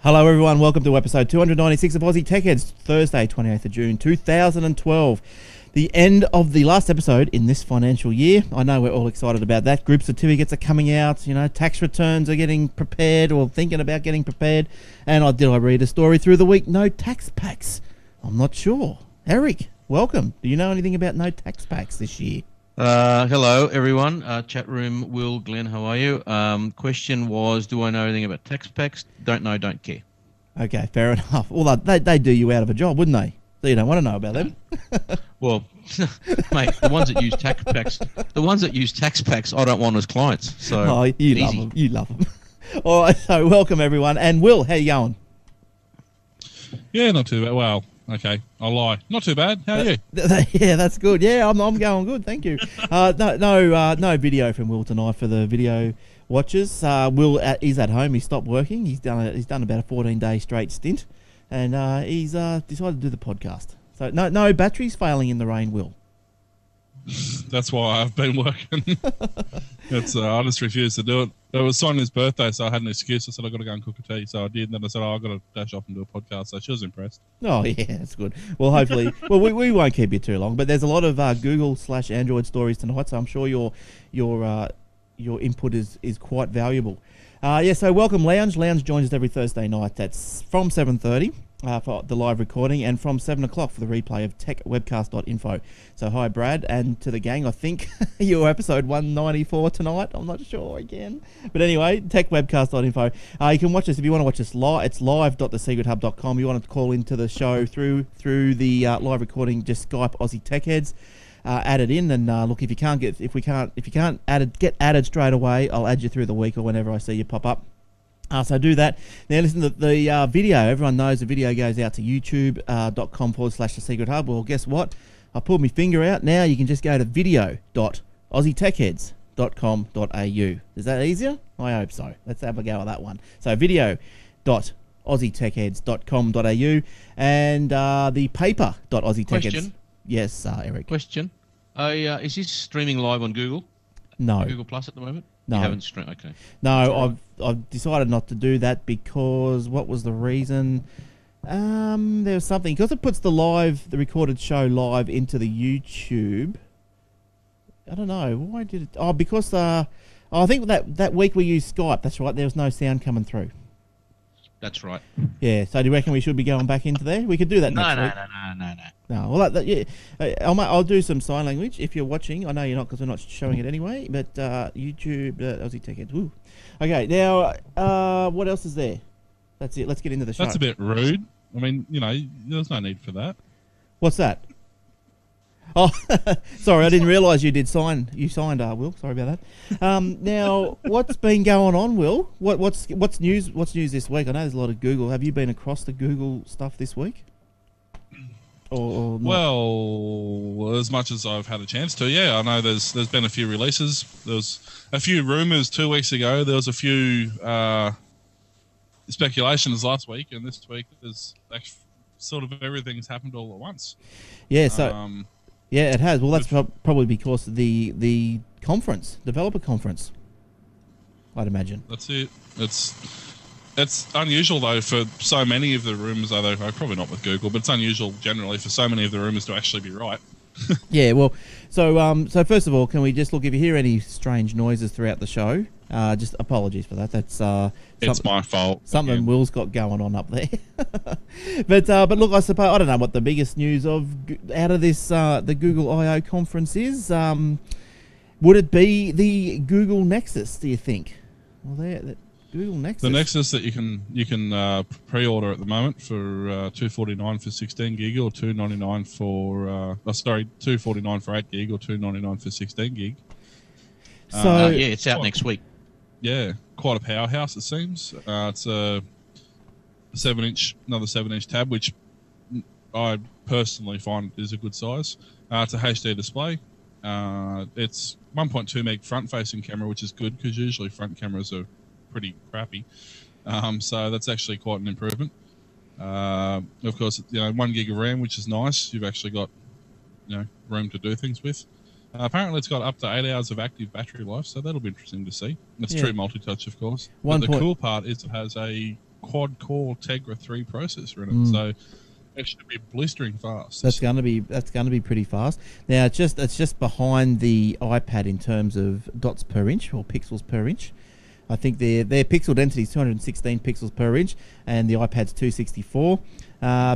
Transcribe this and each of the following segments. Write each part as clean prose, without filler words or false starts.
Hello everyone, welcome to episode 296 of Aussie Tech Heads, Thursday 28th of June 2012. The end of the last episode in this financial year. I know we're all excited about that. Group certificates are coming out, tax returns are getting prepared or thinking about getting prepared. And I read a story through the week, no tax packs. I'm not sure. Eric, welcome. Do you know anything about no tax packs this year? Hello, everyone. Chat room, Will, Glenn, how are you? Question was, do I know anything about tax packs? Don't know, don't care. Okay, fair enough. Well, they do you out of a job, wouldn't they? So you don't want to know about them. Well, mate, the ones that use tax packs, I don't want as clients. So you love them. You love them. All right, so welcome everyone. And Will, how you going? Yeah, not too bad. Well, okay, I'll lie. Not too bad. How are you? Yeah, that's good. Yeah, I'm going good. Thank you. No video from Will tonight for the video watchers. Will is at home. He stopped working. He's done about a 14-day straight stint, and he's decided to do the podcast. So no batteries failing in the rain, Will. That's why I've been working. I just refused to do it. It was Sonia's birthday, so I had an excuse. I said, I've got to go and cook a tea. So I did, and then I said, I've got to dash off and do a podcast. So she was impressed. Oh, yeah, that's good. Well, hopefully, we won't keep you too long, but there's a lot of Google/Android stories tonight, so I'm sure your input is quite valuable. So welcome, Lounge. Lounge joins us every Thursday night. That's from 7:30 for the live recording, and from 7 o'clock for the replay of techwebcast.info. So hi, Brad, and to the gang. I think you're episode 194 tonight. I'm not sure again. But anyway, techwebcast.info. You can watch us if you want to watch us live. It's live.thesecrethub.com. You want to call into the show through the live recording, just Skype Aussie Tech Heads. Add it in, and look, if you can't get added straight away, I'll add you through the week or whenever I see you pop up. So do that. Now listen to the video. Everyone knows the video goes out to youtube.com/The Secret Hub. Well, guess what? I pulled my finger out. Now you can just go to video.aussietechheads.com.au. Is that easier? I hope so. Let's have a go at that one. So video.aussietechheads.com.au and the paper.aussietechheads. Question. Yes, Eric. Question. Is this streaming live on Google? No. Google Plus at the moment? No. You haven't streamed. Okay. No, I've decided not to do that because what was the reason? There was something because it puts the recorded show live into the YouTube. I don't know why did it. Oh, because I think that week we used Skype. That's right. There was no sound coming through. That's right. Yeah. So do you reckon we should be going back into there? We could do that next week. No. Well, yeah. I'll do some sign language if you're watching. I know you're not because we're not showing it anyway. But YouTube, Aussie Tech Heads. Woo. Okay. Now, what else is there? That's it. Let's get into the show. That's a bit rude. I mean, there's no need for that. What's that? Oh, sorry, I didn't realise you did sign. You signed, Will. Sorry about that. Now, what's been going on, Will? What's news? What's news this week? I know there's a lot of Google. Have you been across the Google stuff this week? Or not? Well, as much as I've had a chance to, yeah. I know there's been a few releases. There was a few rumours 2 weeks ago. There was a few speculations last week, and this week there's actually sort of everything's happened all at once. Yeah. So. Yeah, it has. Well, that's probably because of the conference, developer conference, I'd imagine. That's it. It's unusual, though, for so many of the rumours, although probably not with Google, but it's unusual generally for so many of the rumours to actually be right. Yeah, well, so first of all, can we just look, if you hear any strange noises throughout the show, just apologies for that. That's it's my fault. Something Will's got going on up there. but look, I suppose I don't know what the biggest news out of this the Google I/O conference is. Would it be the Google Nexus? Do you think? Well, Google Nexus. The Nexus that you can pre-order at the moment for $249 for 16 gig or $299 for $249 for 8 gig or $299 for 16 gig. So yeah, it's out next week. Yeah, quite a powerhouse it seems. It's a 7-inch, another 7-inch tab, which I personally find is a good size. It's a HD display. It's 1.2 meg front-facing camera, which is good because usually front cameras are pretty crappy. So that's actually quite an improvement. Of course, 1 gig of RAM, which is nice. You've actually got room to do things with. Apparently, it's got up to 8 hours of active battery life, so that'll be interesting to see. It's true multi-touch, of course. But the cool part is it has a quad-core Tegra 3 processor in it, so it should be blistering fast. That's going to be pretty fast. Now it's just behind the iPad in terms of dots per inch or pixels per inch. I think their pixel density is 216 pixels per inch, and the iPad's 264.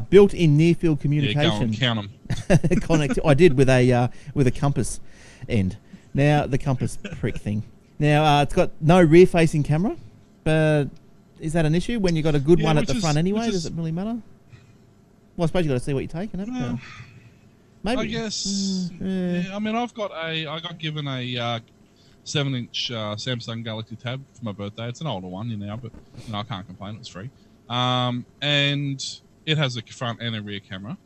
Built-in near-field communication. Yeah, go on, count them. I did with a compass end. Now the compass prick thing. Now it's got no rear-facing camera, but is that an issue when you got a good one at the front anyway? Does it really matter? Well, I suppose you got to see what you're taking, haven't you? Maybe. I guess. Yeah, I mean, I got given a 7-inch Samsung Galaxy Tab for my birthday. It's an older one, but I can't complain. It was free, and it has a front and a rear camera.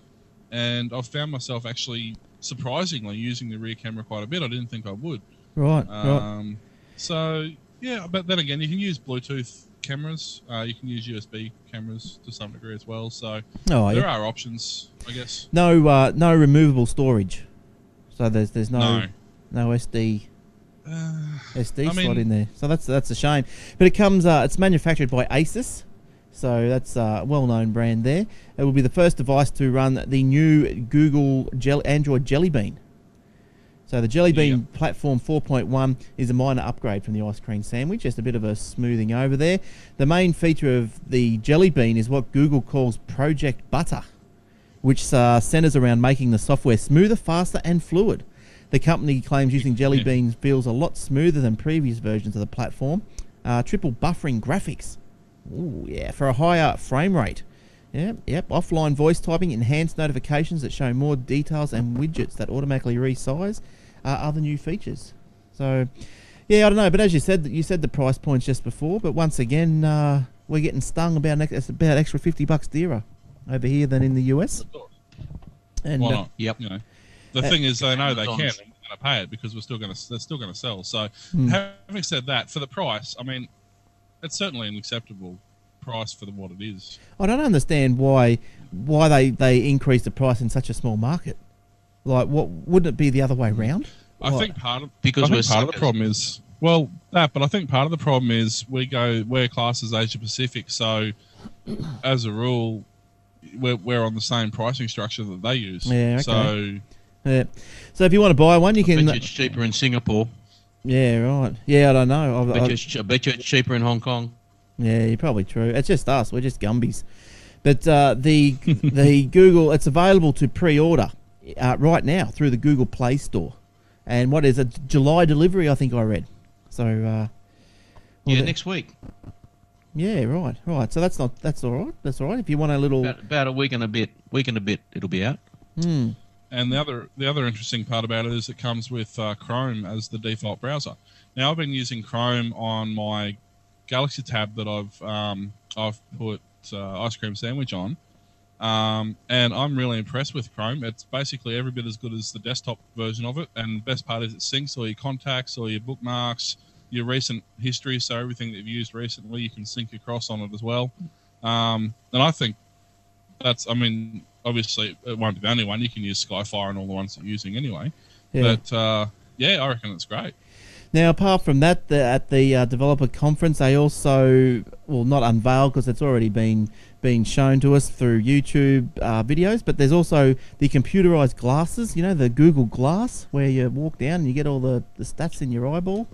And I've found myself actually surprisingly using the rear camera quite a bit. I didn't think I would. Right. So yeah, but then again, you can use Bluetooth cameras. You can use USB cameras to some degree as well. So there are options, I guess. No removable storage. So there's no SD. Slot in there, so that's a shame. But it comes. It's manufactured by Asus, so that's a well-known brand there. It will be the first device to run the new Google Android Jelly Bean. So the Jelly Bean Platform 4.1 is a minor upgrade from the ice cream sandwich, just a bit of a smoothing over there. The main feature of the Jelly Bean is what Google calls Project Butter, which centers around making the software smoother, faster, and fluid. The company claims using Jelly Bean feels a lot smoother than previous versions of the platform. Triple buffering graphics. Ooh, yeah, for a higher frame rate. Yep. Offline voice typing, enhanced notifications that show more details, and widgets that automatically resize are other new features. So, yeah, I don't know. But as you said the price points just before. But once again, we're getting stung about extra $50 dearer over here than in the US. And why not? Yep. The thing is, they know they can, and we're going to pay it because they're still going to sell. So, having said that, for the price, I mean, it's certainly an acceptable price for what it is. I don't understand why they increase the price in such a small market. Like, what wouldn't it be the other way around? I think part of the problem is but I think part of the problem is we're classed as Asia Pacific, so as a rule, we're on the same pricing structure that they use. Yeah. Okay. So if you want to buy one, you can. I bet you it's cheaper in Singapore. Yeah, right. Yeah, I don't know. I bet you it's cheaper in Hong Kong. Yeah, you're probably true. It's just us. We're just Gumbies. But the Google, it's available to pre-order right now through the Google Play Store. And what is it? July delivery, I think I read. So next week. Yeah, right. So that's all right. That's all right. If you want a little about a week and a bit, it'll be out. And the other interesting part about it is it comes with Chrome as the default browser. Now I've been using Chrome on my Galaxy Tab that I've put Ice Cream Sandwich on, and I'm really impressed with Chrome. It's basically every bit as good as the desktop version of it, and the best part is it syncs all your contacts, all your bookmarks, your recent history, so everything that you've used recently you can sync across on it as well. And I think obviously it won't be the only one. You can use Skyfire and all the ones that you're using anyway. Yeah. But I reckon it's great. Now, apart from that, at the developer conference, they also, not unveiled because it's already been shown to us through YouTube videos, but there's also the computerized glasses, the Google Glass, where you walk down and you get all the stats in your eyeball.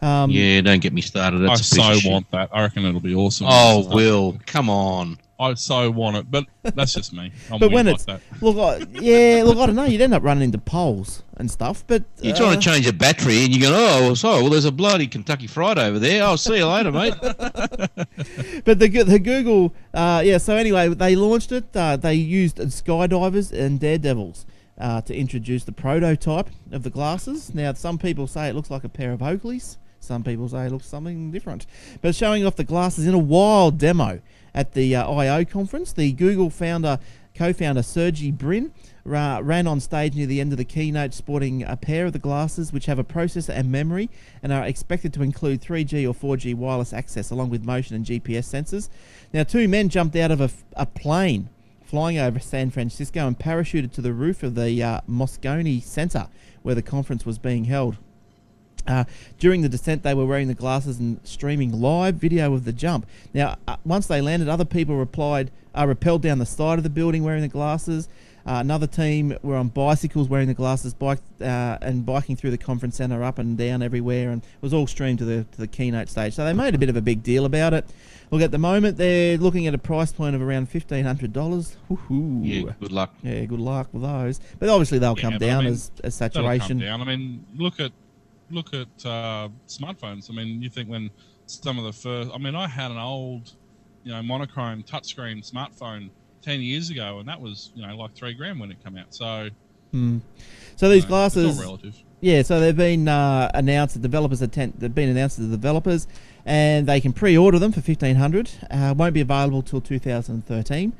Don't get me started. I so want that. I reckon it'll be awesome. Oh, Will, come on. I so want it, but that's just me. But when it's I don't know. You'd end up running into poles and stuff. But you're trying to change a battery, and you go, there's a bloody Kentucky Fried over there. I'll see you later, mate. But the Google, So anyway, they launched it. They used skydivers and daredevils to introduce the prototype of the glasses. Now, some people say it looks like a pair of Oakleys. Some people say it looks something different. But showing off the glasses in a wild demo at the I.O. conference, the Google co-founder Sergey Brin ran on stage near the end of the keynote sporting a pair of the glasses which have a processor and memory and are expected to include 3G or 4G wireless access along with motion and GPS sensors. Now, two men jumped out of a plane flying over San Francisco and parachuted to the roof of the Moscone Center where the conference was being held. During the descent, they were wearing the glasses and streaming live video of the jump. Now, once they landed, other people rappelled down the side of the building wearing the glasses. Another team were on bicycles wearing the glasses, and biking through the conference centre up and down everywhere, and it was all streamed to the keynote stage. So they made a bit of a big deal about it. Look, at the moment, they're looking at a price point of around $1,500. Yeah, good luck. Yeah, good luck with those. But obviously they'll come down as saturation. That'll come down. I mean, look at smartphones. I mean, you think when some of the first... I mean, I had an old, monochrome touchscreen smartphone 10 years ago, and that was, like $3,000 when it came out. So... So these glasses... It's all relative. Yeah, so they've been announced. They've been announced to the developers, and they can pre-order them for $1,500. Won't be available till 2013.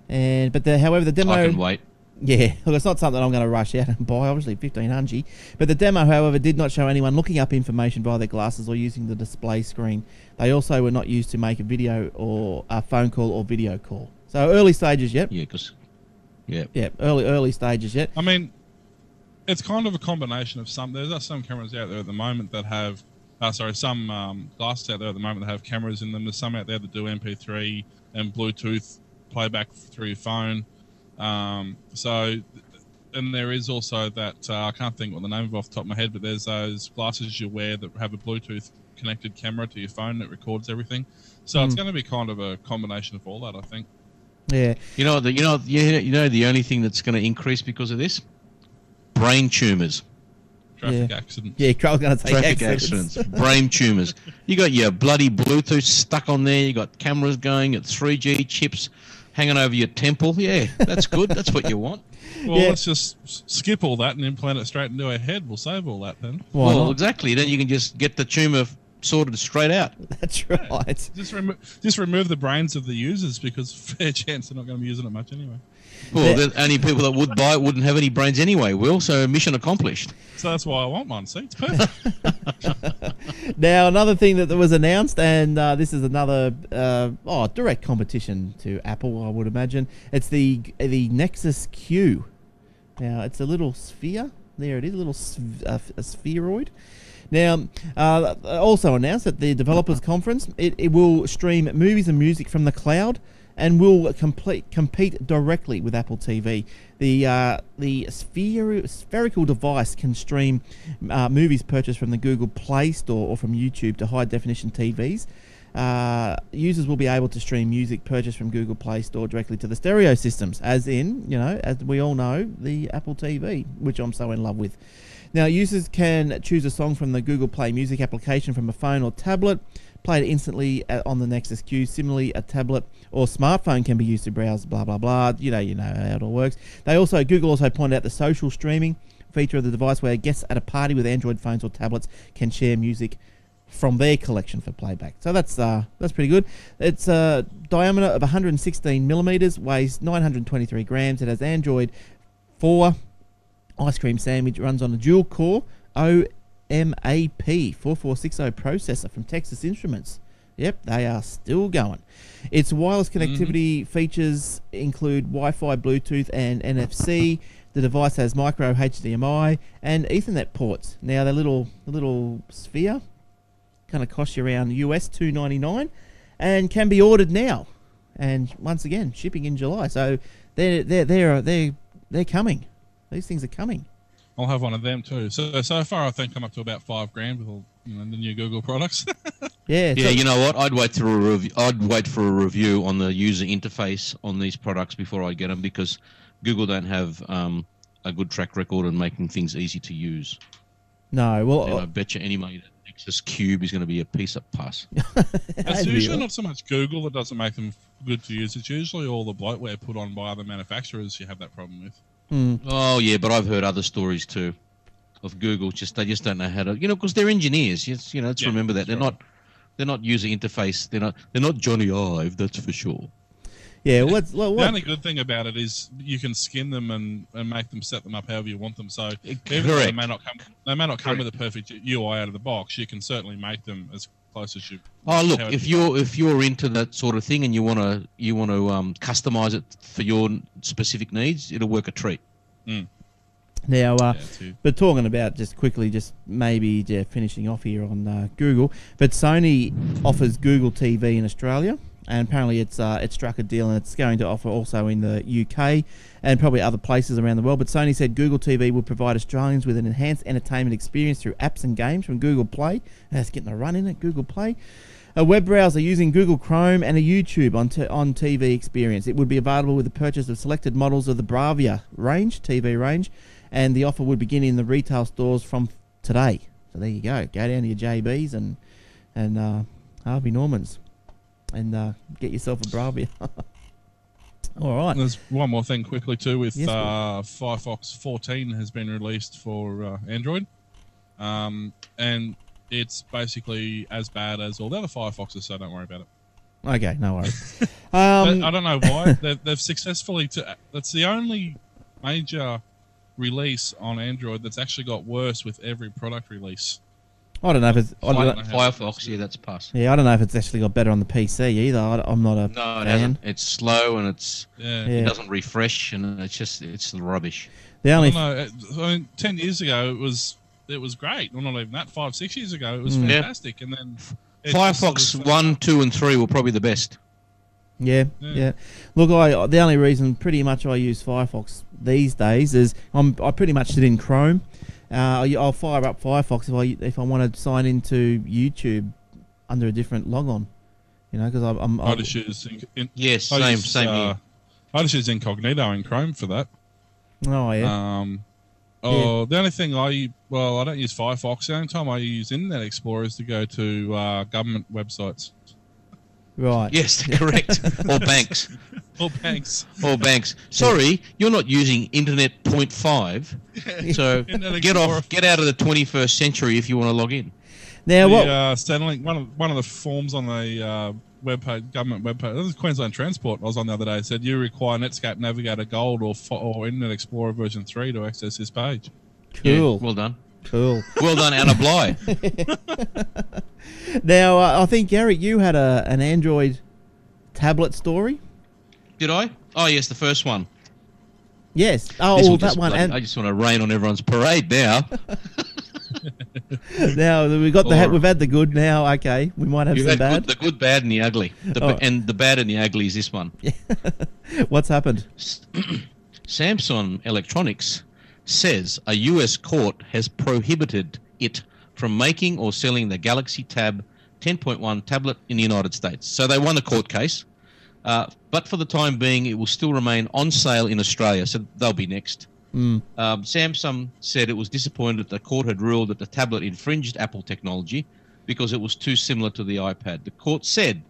However, the demo... I can wait. Yeah, look, it's not something I'm going to rush out and buy, obviously, $1,500. But the demo, however, did not show anyone looking up information via their glasses or using the display screen. They also were not used to make a video or a phone call or video call. So early stages yet. Yeah, early stages yet. I mean, it's kind of a combination of there's some cameras out there at the moment that have, some glasses out there at the moment that have cameras in them. There's some out there that do MP3 and Bluetooth playback through your phone. And there is also that, I can't think what the name of off the top of my head, but there's those glasses you wear that have a Bluetooth connected camera to your phone that records everything. So it's going to be kind of a combination of all that, I think. Yeah. You know the only thing that's going to increase because of this? Brain tumours. Traffic accidents. Yeah, I was going to say traffic accidents. Brain tumours. You got your bloody Bluetooth stuck on there. You got cameras going at 3G chips hanging over your temple. Yeah, that's good. That's what you want. Well, let's just skip all that and implant it straight into our head. We'll save all that then. Well, exactly. Then you can just get the tumour sorted straight out. That's right. Yeah, just remove the brains of the users, because fair chance they're not going to be using it much anyway. Well, the only people that would buy it wouldn't have any brains anyway, Will, so mission accomplished. So that's why I want one. See, it's perfect. Now, another thing that was announced, and this is another direct competition to Apple, I would imagine. It's the Nexus Q. Now, it's a little sphere. There it is, a little a spheroid. Now, also announced at the developers conference, it will stream movies and music from the cloud, and will compete directly with Apple TV. The spherical device can stream movies purchased from the Google Play Store or from YouTube to high-definition TVs. Users will be able to stream music purchased from Google Play Store directly to the stereo systems, as we all know, the Apple TV, which I'm so in love with. Now, users can choose a song from the Google Play Music application from a phone or tablet, play it instantly on the Nexus Q. Similarly, a tablet or smartphone can be used to browse blah blah blah. You know how it all works. Google also pointed out the social streaming feature of the device, where guests at a party with Android phones or tablets can share music from their collection for playback. So that's pretty good. It's a diameter of 116 millimeters, weighs 923 grams. It has Android 4 ice cream sandwich, runs on a dual core OMAP 4460 processor from Texas Instruments. Yep, they are still going. Its wireless connectivity features include Wi-Fi, Bluetooth, and NFC. The device has micro HDMI and Ethernet ports. Now, the little sphere kind of costs you around US $299 and can be ordered now. And once again, shipping in July. So they're coming. These things are coming. I'll have one of them too. So far, I think I'm up to about $5,000 with all the new Google products. Yeah. You know what? I'd wait for a review. I'd wait for a review on the user interface on these products before I get them, because Google don't have a good track record on making things easy to use. No, well, and I bet you any money that Nexus Cube is going to be a piece of pus. It's usually not so much Google that doesn't make them good to use. It's usually all the bloatware put on by other manufacturers you have that problem with. Oh yeah, but I've heard other stories too of Google. They just don't know how to, because they're engineers. Let's remember that they're not user interface. They're not Johnny Ive. That's for sure. Yeah. The only good thing about it is you can skin them and make them set them up however you want them. So even though they may not come with a perfect UI out of the box, you can certainly make them as close as you. Oh look, if you're into that sort of thing and you want to customize it for your specific needs, it'll work a treat. Now, too. but talking about just quickly, just maybe finishing off here on Google. But Sony offers Google TV in Australia, and apparently it's struck a deal, and it's going to offer also in the UK and probably other places around the world. But Sony said Google TV will provide Australians with an enhanced entertainment experience through apps and games from Google Play. That's getting a run in it, Google Play. A web browser using Google Chrome and a YouTube on TV experience. It would be available with the purchase of selected models of the Bravia range, TV range, and the offer would begin in the retail stores from today. So there you go. Go down to your JBs and Harvey Normans and get yourself a Bravia. All right. There's one more thing quickly too with Yes, Firefox 14 has been released for Android, and it's basically as bad as all the other Firefoxes, so don't worry about it. Okay, no worries. But I don't know why they've successfully. That's the only major release on Android that's actually got worse with every product release. I don't know if it's Firefox, yeah, that's pass. I don't know if it's actually got better on the PC either. I'm not a No, it fan. hasn't. It's slow and Yeah. it doesn't refresh, and it's rubbish. The only I mean, 10 years ago it was great. Well, not even that. 5-6 years ago it was fantastic, and then it Firefox just sort of 1, 2, and 3 were probably the best. Yeah. Look, the only reason pretty much I use Firefox these days is I pretty much sit in Chrome. I'll fire up Firefox if I want to sign into YouTube under a different logon, because I just use Yes, same here. I just use incognito in Chrome for that. Oh yeah. The only thing I don't use Firefox. The only time I use Internet Explorer is to go to government websites. Right. Yes, correct. Or banks. Or banks. Or banks. Sorry, you're not using Internet 0.5, so get out of the 21st century if you want to log in. Now what? Centrelink, one of the forms on the government webpage. This is Queensland Transport. I was on the other day. It said you require Netscape Navigator Gold or Internet Explorer version 3 to access this page. Cool. Yeah, well done. Cool. Well done, Anna Bly. Now I think Gary, you had an Android tablet story. Did I? Oh yes, the first one. Yes. This Oh, will that just one. I just want to rain on everyone's parade now. Now we've had the good. Now, okay, we might have You've some had bad. the good, bad, and the ugly. And the bad and the ugly is this one. What's happened? Samsung Electronics says a US court has prohibited it from making or selling the Galaxy Tab 10.1 tablet in the United States. So they won the court case, but for the time being, it will still remain on sale in Australia, so they'll be next. Samsung said it was disappointed that the court had ruled that the tablet infringed Apple technology because it was too similar to the iPad. The court said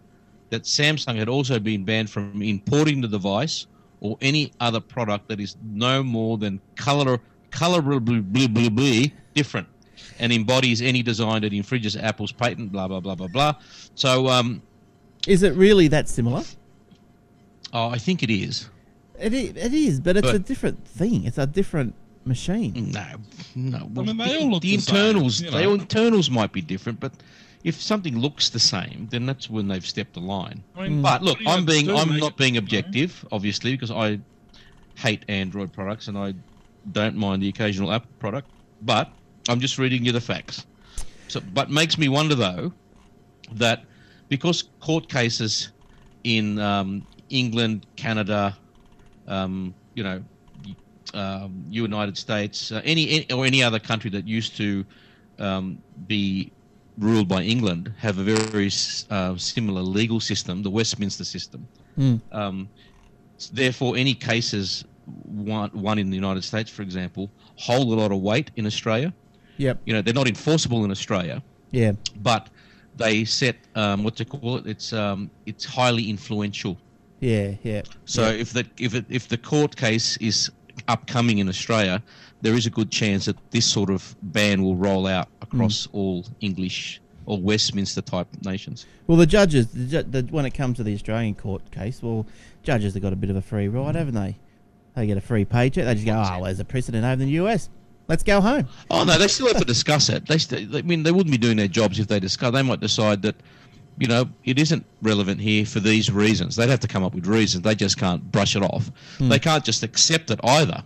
that Samsung had also been banned from importing the device or any other product that is no more than colorably different and embodies any design that infringes Apple's patent, blah, blah, blah, blah, blah. So, Is it really that similar? I think it is. It is, but it's a different thing. It's a different machine. No. I mean, they all look the the same, internals. you know. The internals might be different, but if something looks the same, then that's when they've stepped the line. I mean, But look, what do you have to do to I'm make not it, being you know? objective, obviously, because I hate Android products and I don't mind the occasional Apple product. But I'm just reading you the facts. So, but makes me wonder though that because court cases in England, Canada, United States, any other country that used to be ruled by England have a very similar legal system, the Westminster system. Therefore, any cases won in the United States, for example, hold a lot of weight in Australia. Yep. They're not enforceable in Australia. Yeah. But they set what to call it. It's highly influential. Yeah. Yeah. So if the court case is upcoming in Australia, there is a good chance that this sort of ban will roll out across all English or Westminster type nations. Well, the judges, when it comes to the Australian court case, judges have got a bit of a free ride, haven't they? They get a free paycheck. They just go, well, there's a precedent over in the US. Let's go home. Oh no, they still have to discuss it. They wouldn't be doing their jobs if they discuss. They might decide that, it isn't relevant here for these reasons. They'd have to come up with reasons. They just can't brush it off. They can't just accept it either.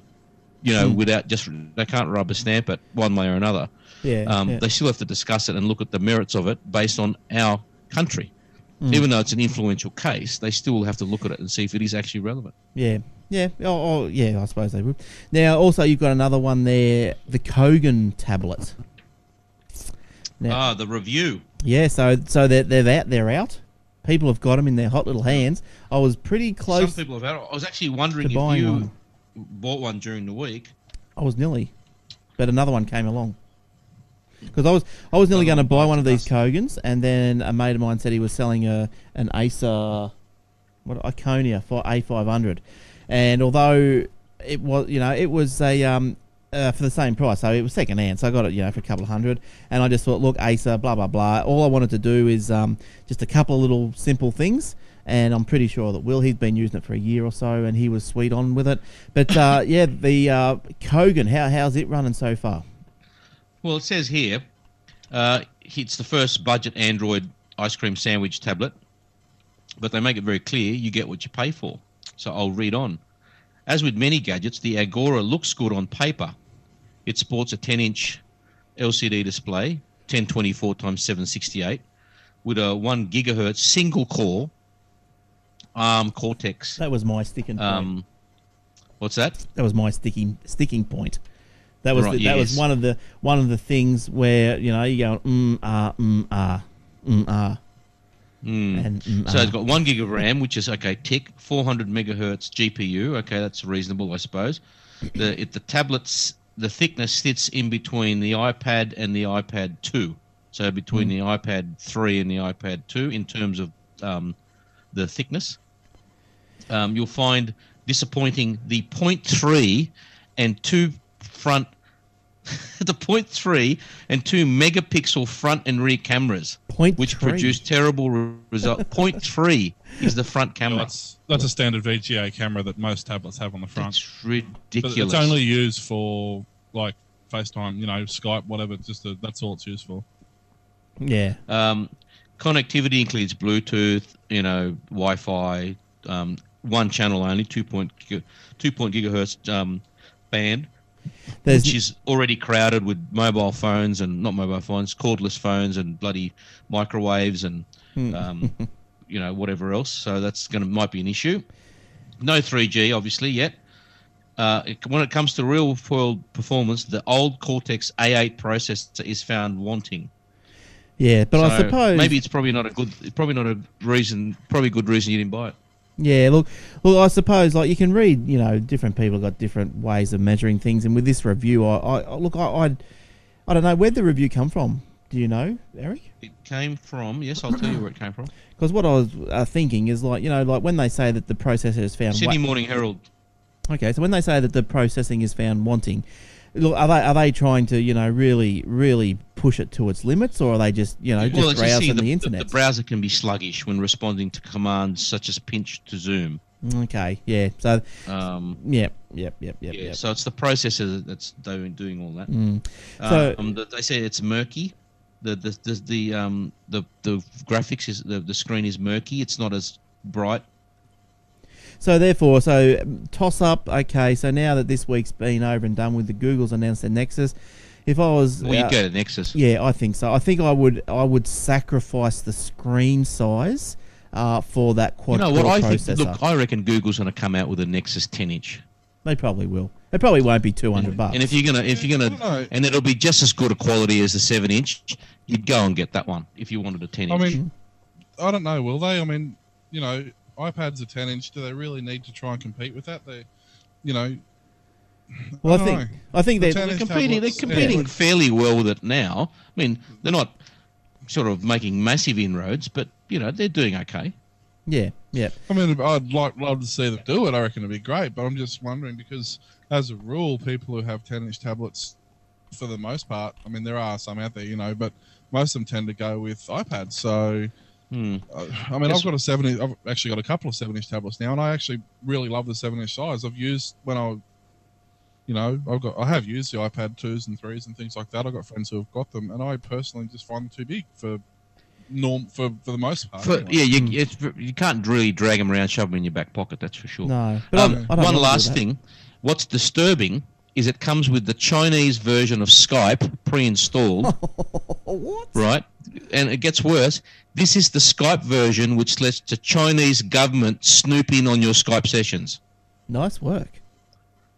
without they can't rubber stamp it one way or another. Yeah. They still have to discuss it and look at the merits of it based on our country. Even though it's an influential case, they still have to look at it and see if it is actually relevant. Yeah. Yeah, I suppose they would. Now, also, you've got another one there, the Kogan tablet. Now, the review. Yeah, so they're out. People have got them in their hot little hands. I was pretty close. Some people have had it. I was actually wondering if you bought one during the week. I was nearly, but another one came along. Because I was nearly going to buy one of these Kogans, and then a mate of mine said he was selling an Acer, Iconia for A500, and although it was a for the same price, so it was second hand, so I got it for a couple of $100, and I just thought, look, Acer, blah blah blah. All I wanted to do is just a couple of little simple things. And I'm pretty sure that he's been using it for a year or so, and he was sweet on with it. But the Kogan, how's it running so far? Well, it says here, it's the first budget Android ice cream sandwich tablet, but they make it very clear you get what you pay for. So I'll read on. As with many gadgets, the Agora looks good on paper. It sports a 10-inch LCD display, 1024 x 768, with a 1 gigahertz single-core ARM Cortex. That was my sticking point. What's that? That was my sticking point. That was that was one of the things where you go So it's got 1 gig of RAM, which is okay. Tick. 400 megahertz GPU. Okay, that's reasonable, I suppose. The tablet's the thickness sits in between the iPad and the iPad 2. So between the iPad 3 and the iPad 2 in terms of the thickness. You'll find disappointing the 0.3 and 2 front the 0.3 and 2 megapixel front and rear cameras, which produce terrible results. 0.3 is the front camera. That's a standard VGA camera that most tablets have on the front. It's ridiculous. But it's only used for like FaceTime, Skype, whatever. That's all it's used for. Yeah. Connectivity includes Bluetooth, Wi-Fi, one channel only, 2 gigahertz band. Which is already crowded with mobile phones and not mobile phones, cordless phones and bloody microwaves and whatever else. So that's might be an issue. No 3G obviously yet. When it comes to real world performance, the old Cortex A8 processor is found wanting. Yeah, but I suppose maybe it's probably not a good reason you didn't buy it. Yeah, look, I suppose you can read, different people got different ways of measuring things, and with this review, I don't know, where'd the review come from? Do you know, Eric? It came from, yes, I'll tell you where it came from. Because what I was thinking is when they say that the processor is found Sydney Morning Herald. Okay, so when they say that the processing is found wanting, look, are they trying to really push it to its limits, or are they just browsing the internet? The browser can be sluggish when responding to commands such as pinch to zoom. Okay, yeah. So yep. So it's the processor that's doing all that. So they say it's murky. The graphics is the screen is murky. It's not as bright. So therefore, toss up. Okay, so now that this week's been over and done with, the Google's announced their Nexus. If I was, you'd go to Nexus. Yeah, I think so. I think I would sacrifice the screen size for that quad-core processor. I reckon Google's going to come out with a Nexus 10-inch. They probably will. It probably won't be $200. And if you're gonna, and it'll be just as good a quality as the 7-inch, you'd go and get that one if you wanted a 10-inch. I mean, I don't know. Will they? I mean, iPads are 10-inch. Do they really need to try and compete with that? Well, I think they're competing fairly well with it now. I mean, they're not sort of making massive inroads, but they're doing okay. Yeah. I mean, I'd love to see them do it. I reckon it'd be great, but I'm just wondering because, as a rule, people who have 10-inch tablets, for the most part, I mean, there are some out there, but most of them tend to go with iPads. So, I mean, I've actually got a couple of 7-inch tablets now, and I actually really love the 7-inch size. I've used I have used the iPad 2s and 3s and things like that. I've got friends who have got them, and I personally just find them too big for the most part. Anyway. You can't really drag them around, shove them in your back pocket. That's for sure. No. But one last thing, what's disturbing is it comes with the Chinese version of Skype pre-installed. What? Right? And it gets worse. This is the Skype version which lets the Chinese government snoop in on your Skype sessions. Nice work.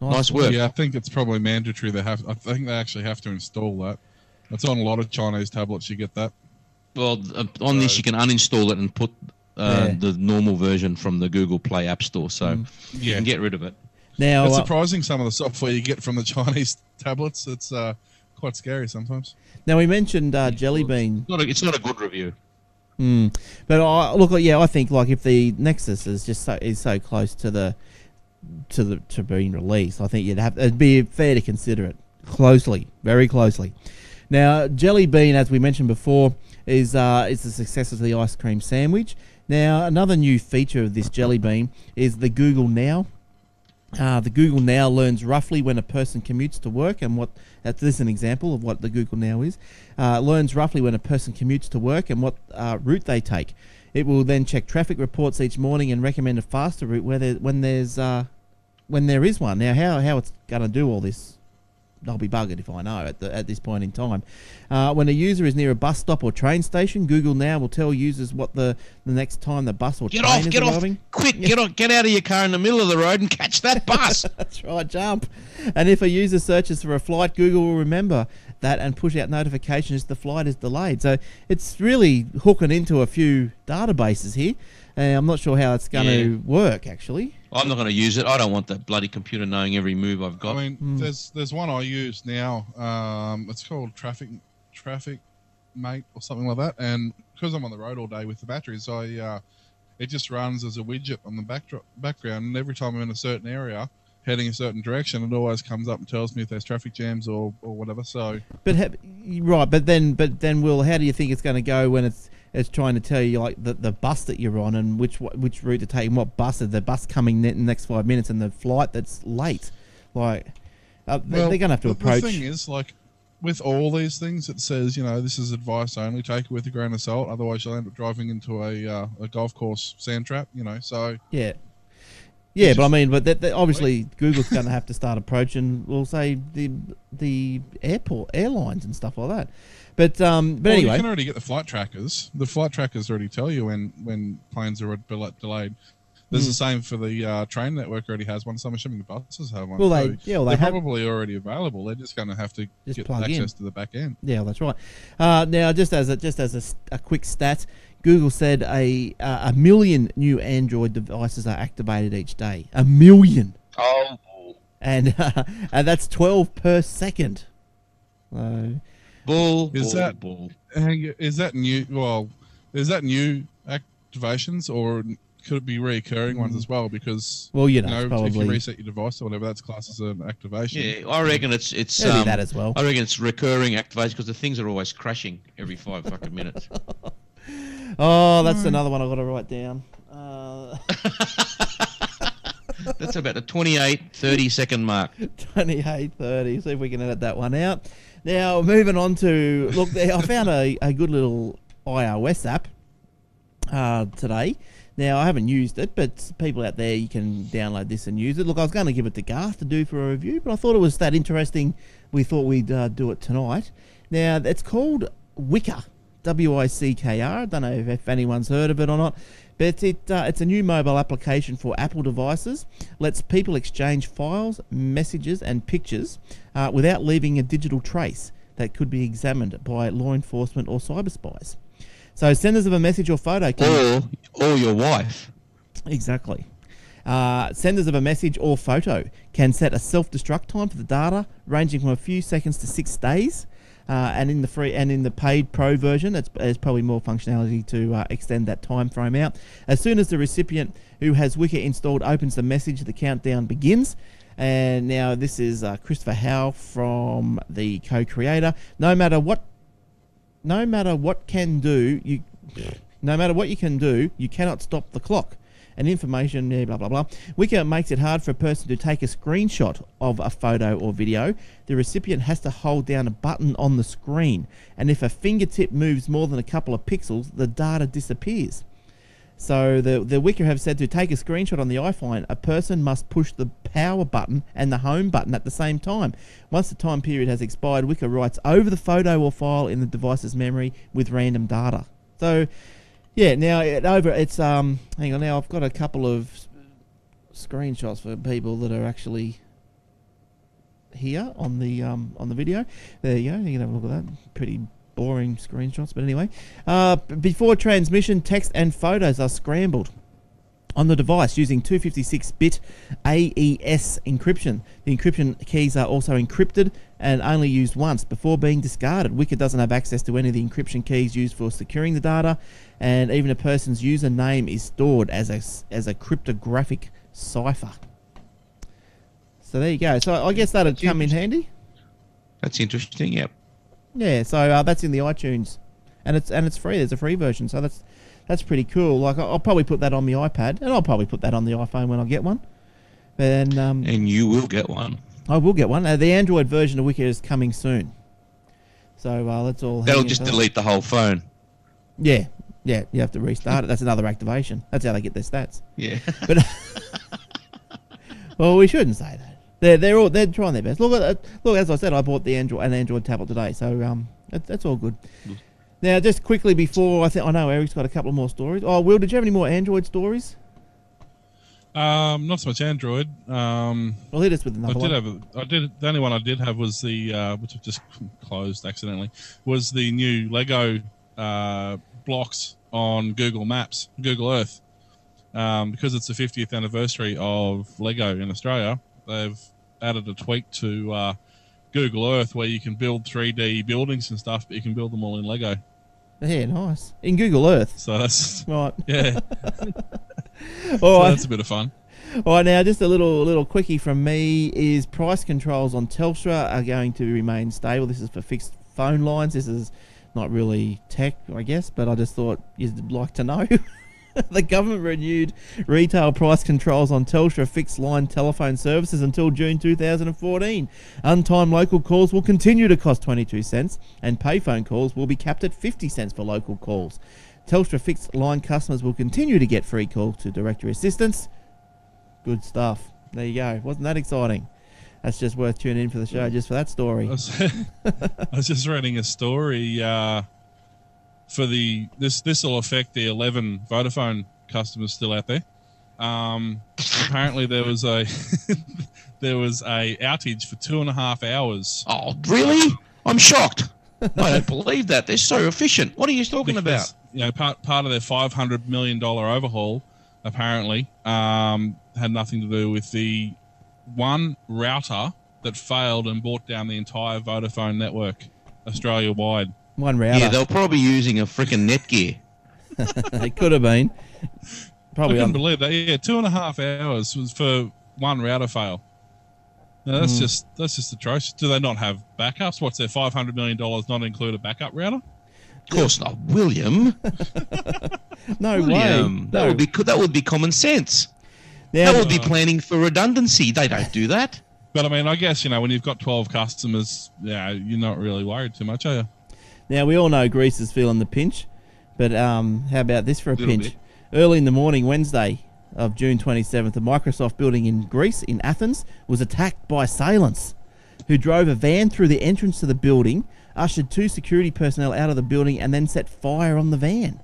Nice work. Yeah, I think it's probably mandatory. I think they actually have to install that. It's on a lot of Chinese tablets. You get that. Well, on this you can uninstall it and put the normal version from the Google Play App Store. So you can get rid of it. Now, it's surprising some of the software you get from the Chinese tablets. It's quite scary sometimes. Now we mentioned Jelly Bean. It's not a good review. But I think like if the Nexus is just so close to being released, I think it'd be fair to consider it closely, very closely. Now, Jelly Bean, as we mentioned before, is the success of the ice cream sandwich. Now, another new feature of this Jelly Bean is the Google Now. The Google Now learns roughly when a person commutes to work, and this is an example of what the Google Now is. Learns roughly when a person commutes to work and what route they take. It will then check traffic reports each morning and recommend a faster route when there is one. Now, how it's going to do all this, I'll be buggered if I know at this point in time. When a user is near a bus stop or train station, Google Now will tell users what the next time the bus or train is arriving. Quick, get out of your car in the middle of the road and catch that bus. That's right, jump. And if a user searches for a flight, Google will remember that and push out notifications if the flight is delayed. So it's really hooking into a few databases here. I'm not sure how it's going to work, actually. I'm not going to use it. I don't want that bloody computer knowing every move I've got. I mean, there's one I use now. It's called Traffic Mate or something like that. And because I'm on the road all day with the batteries, it just runs as a widget on the background. And every time I'm in a certain area, heading a certain direction, it always comes up and tells me if there's traffic jams or whatever. So, but then, Will, how do you think it's going to go when it's trying to tell you like the bus that you're on and which route to take and what bus is the bus coming in the next 5 minutes and the flight that's late? Like, they're going to have to approach. The thing is, like, with all these things, it says, this is advice only. Take it with a grain of salt. Otherwise, you'll end up driving into a golf course sand trap. So yeah, but I mean, obviously Google's going to have to start approaching, we'll say the airlines and stuff like that. But anyway, you can already get the flight trackers. The flight trackers already tell you when planes are delayed. There's the same for the train network already has one. So I'm assuming the buses have one. Well, they're probably already available. They're just going to have to get access to the back end. Yeah, that's right. Now, just as a quick stat, Google said a million new Android devices are activated each day. 1 million. Oh. And that's 12 per second. So, bull. Is that new? Well, is that new activations or could it be recurring ones as well? Because probably if you reset your device or whatever, that's classed as an activation. Yeah, I reckon it's that as well. I reckon it's recurring activation because the things are always crashing every 5 fucking minutes. Oh, that's another one I've got to write down. That's about the 28-30 second mark. 28:30. See if we can edit that one out. Now, moving on to... Look, I found a good little iOS app today. Now, I haven't used it, but people out there, you can download this and use it. Look, I was going to give it to Garth to do for a review, but I thought it was that interesting, we thought we'd do it tonight. Now, it's called Wickr. W-I-C-K-R. I don't know if anyone's heard of it or not, but it's a new mobile application for Apple devices. Lets people exchange files, messages, and pictures without leaving a digital trace that could be examined by law enforcement or cyber spies. So senders of a message or photo can... Or your wife. Exactly. Senders of a message or photo can set a self-destruct time for the data, ranging from a few seconds to 6 days. And in the paid Pro version, there's probably more functionality to extend that time frame out. As soon as the recipient who has Wickr installed opens the message, the countdown begins. And now this is Christopher Howe from the co-creator. No matter what you can do, you cannot stop the clock. And information, blah, blah, blah. Wickr makes it hard for a person to take a screenshot of a photo or video. The recipient has to hold down a button on the screen. And if a fingertip moves more than a couple of pixels, the data disappears. So the Wicker have said to take a screenshot on the iPhone, a person must push the power button and the home button at the same time. Once the time period has expired, Wicker writes over the photo or file in the device's memory with random data. So, yeah, now it's hang on, now I've got a couple of screenshots for people that are actually here on the video. There you go. You can have a look at that. Pretty boring screenshots, but anyway. Before transmission, text and photos are scrambled on the device using 256-bit AES encryption. The encryption keys are also encrypted and only used once before being discarded. Wicked doesn't have access to any of the encryption keys used for securing the data, and even a person's username is stored as a cryptographic cipher. So there you go. So I guess that'd come in handy. That's interesting. Yep. Yeah. So that's in the iTunes, and it's free. There's a free version. So that's pretty cool. Like I'll probably put that on the iPad, and I'll probably put that on the iPhone when I get one. And you will get one. I will get one. The Android version of Wicked is coming soon. So that's all. That'll just delete the whole phone. Yeah. Yeah. You have to restart it. That's another activation. That's how they get their stats. Yeah. But well, we shouldn't say that. They're trying their best. Look, as I said, I bought an Android tablet today, so that's all good. Now, just quickly before I know Eric's got a couple more stories. Oh, Will, did you have any more Android stories? Not so much Android. Well, hit us with another one. The only one I did have was the which I've just closed accidentally. Was the new Lego blocks on Google Maps, Google Earth, because it's the 50th anniversary of Lego in Australia. They've added a tweak to Google Earth where you can build 3D buildings and stuff, but you can build them all in Lego. Yeah, nice. In Google Earth. So that's right. Yeah. All right. That's a bit of fun. All right, now just a little quickie from me is price controls on Telstra are going to remain stable. This is for fixed phone lines. This is not really tech, I guess, but I just thought you'd like to know. The government renewed retail price controls on Telstra fixed line telephone services until June 2014. Untimed local calls will continue to cost 22 cents and payphone calls will be capped at 50 cents for local calls. Telstra fixed line customers will continue to get free calls to directory assistance. Good stuff. There you go. Wasn't that exciting? That's just worth tuning in for the show just for that story. I was just reading a story for this will affect the 11 Vodafone customers still out there. Apparently there was a outage for 2.5 hours. Oh, really? I'm shocked. I don't believe that. They're so efficient. What are you talking about? You know, part of their $500 million overhaul apparently had nothing to do with the one router that failed and brought down the entire Vodafone network Australia wide. One router. Yeah, they were probably using a freaking Netgear. It could have been. Probably. I couldn't believe that. Yeah, 2.5 hours was for one router fail. Now, that's just atrocious. Do they not have backups? What's their $500 million not include a backup router? Of course not, William. No William, way. That would be common sense. Now, That would be planning for redundancy. They don't do that. But I mean, I guess when you've got 12 customers, yeah, you're not really worried too much, are you? Now, we all know Greece is feeling the pinch, but how about this for a pinch? Bit. Early in the morning, Wednesday of June 27th, the Microsoft building in Greece, in Athens, was attacked by assailants who drove a van through the entrance to the building, ushered 2 security personnel out of the building, and then set fire on the van.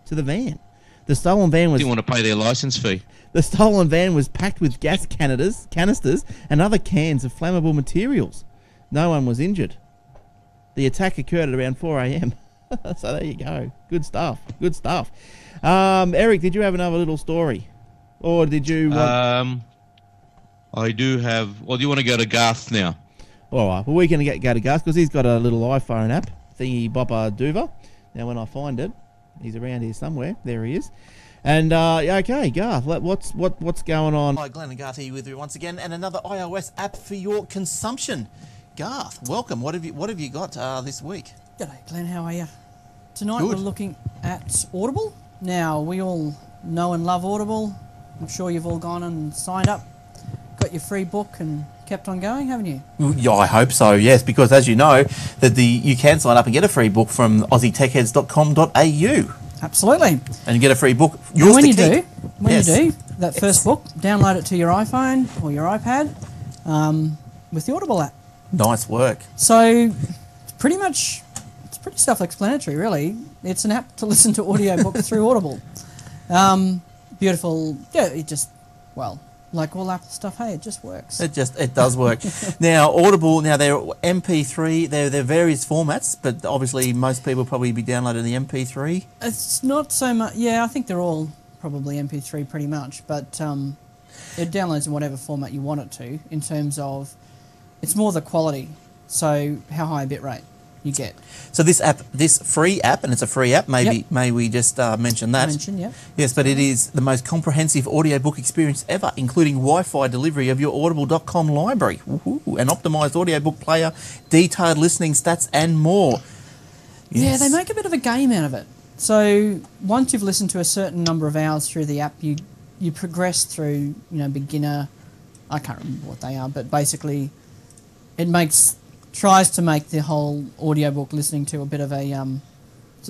The stolen van was... Didn't want to pay their license fee. The stolen van was packed with gas canisters, and other cans of flammable materials. No one was injured. The attack occurred at around 4 a.m. So there you go. Good stuff. Eric, did you have another little story? Or did you... I do have... Well, do you want to go to Garth now? All right. Well, we're going to go to Gus because he's got a little iPhone app, thingy bopper doover. Now, when I find it, he's around here somewhere. There he is. And okay, Garth, what's going on? Hi, Glenn and Garth here with you once again, and another iOS app for your consumption. Garth, welcome. What have you got this week? G'day, Glenn. How are you? Tonight Good. we're looking at Audible. Now, we all know and love Audible. I'm sure you've all gone and signed up, got your free book, and kept on going, haven't you? Yeah, I hope so, yes, because as you know, you can sign up and get a free book from aussietechheads.com.au. Absolutely. And you get a free book. And Yours when to you keep. do, that first book, download it to your iPhone or your iPad with the Audible app. Nice work. So, it's pretty self-explanatory, really. It's an app to listen to audiobooks through Audible. Beautiful. Yeah, it just, well, like all Apple stuff, hey, it just works. It does work. Now, Audible, they're MP3, they're various formats, but obviously most people probably be downloading the MP3. It's not so much, yeah, I think they're all probably MP3 pretty much, but it downloads in whatever format you want it to, in terms of, it's more the quality, so how high a bit rate you get. So this free app, and it's a free app, may we just mention that? Yeah. Yes, but it is the most comprehensive audiobook experience ever, including Wi-Fi delivery of your audible.com library, an optimised audiobook player, detailed listening stats, and more. Yes. Yeah, they make a bit of a game out of it. So once you've listened to a certain number of hours through the app, you progress through, beginner, I can't remember what they are, but basically it tries to make the whole audiobook listening to a bit of a...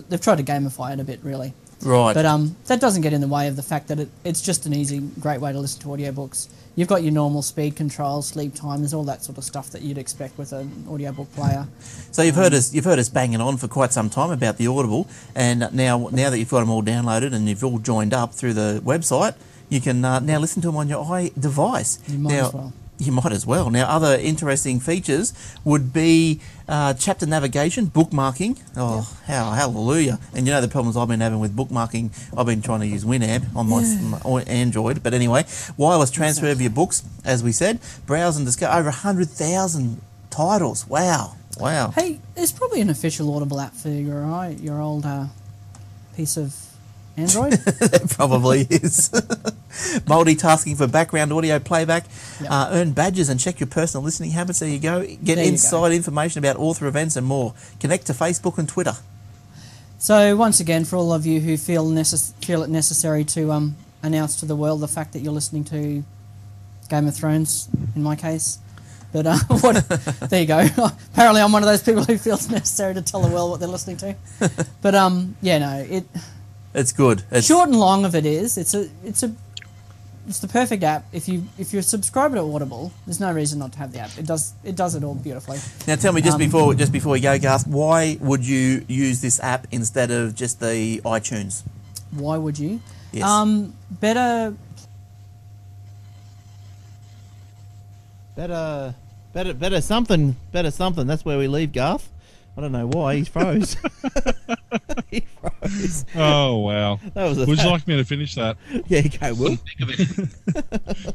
they've tried to gamify it a bit, really. Right. But that doesn't get in the way of the fact that it's just an easy, great way to listen to audiobooks. You've got your normal speed controls, sleep timers, all that sort of stuff that you'd expect with an audiobook player. So you've heard us banging on for quite some time about the Audible, and now that you've got them all downloaded and you've all joined up through the website, you can now listen to them on your iDevice. You might as well. You might as well. Now, other interesting features would be chapter navigation, bookmarking. Oh, hallelujah. And the problems I've been having with bookmarking, I've been trying to use Winamp on my Android. But anyway, wireless transfer of your books, as we said. Browse and discover over 100,000 titles. Wow. Hey, there's probably an official Audible app for your old piece of Android. There probably is. Multitasking for background audio playback. Yep. Earn badges and check your personal listening habits. There you go. Get inside information about author events and more. Connect to Facebook and Twitter. So once again, for all of you who feel it necessary to announce to the world the fact that you're listening to Game of Thrones, in my case. But there you go. Apparently I'm one of those people who feels necessary to tell the world what they're listening to. But it's good. It's short and long of it is. It's the perfect app. If you're a subscriber to Audible, there's no reason not to have the app. It does it all beautifully. Now tell me, just before we go, Garth, why would you use this app instead of just the iTunes? Why would you? Yes. Better. Something. That's where we leave Garth. I don't know why he froze. He froze. Oh wow! Would you like me to finish that? Yeah, go, Will.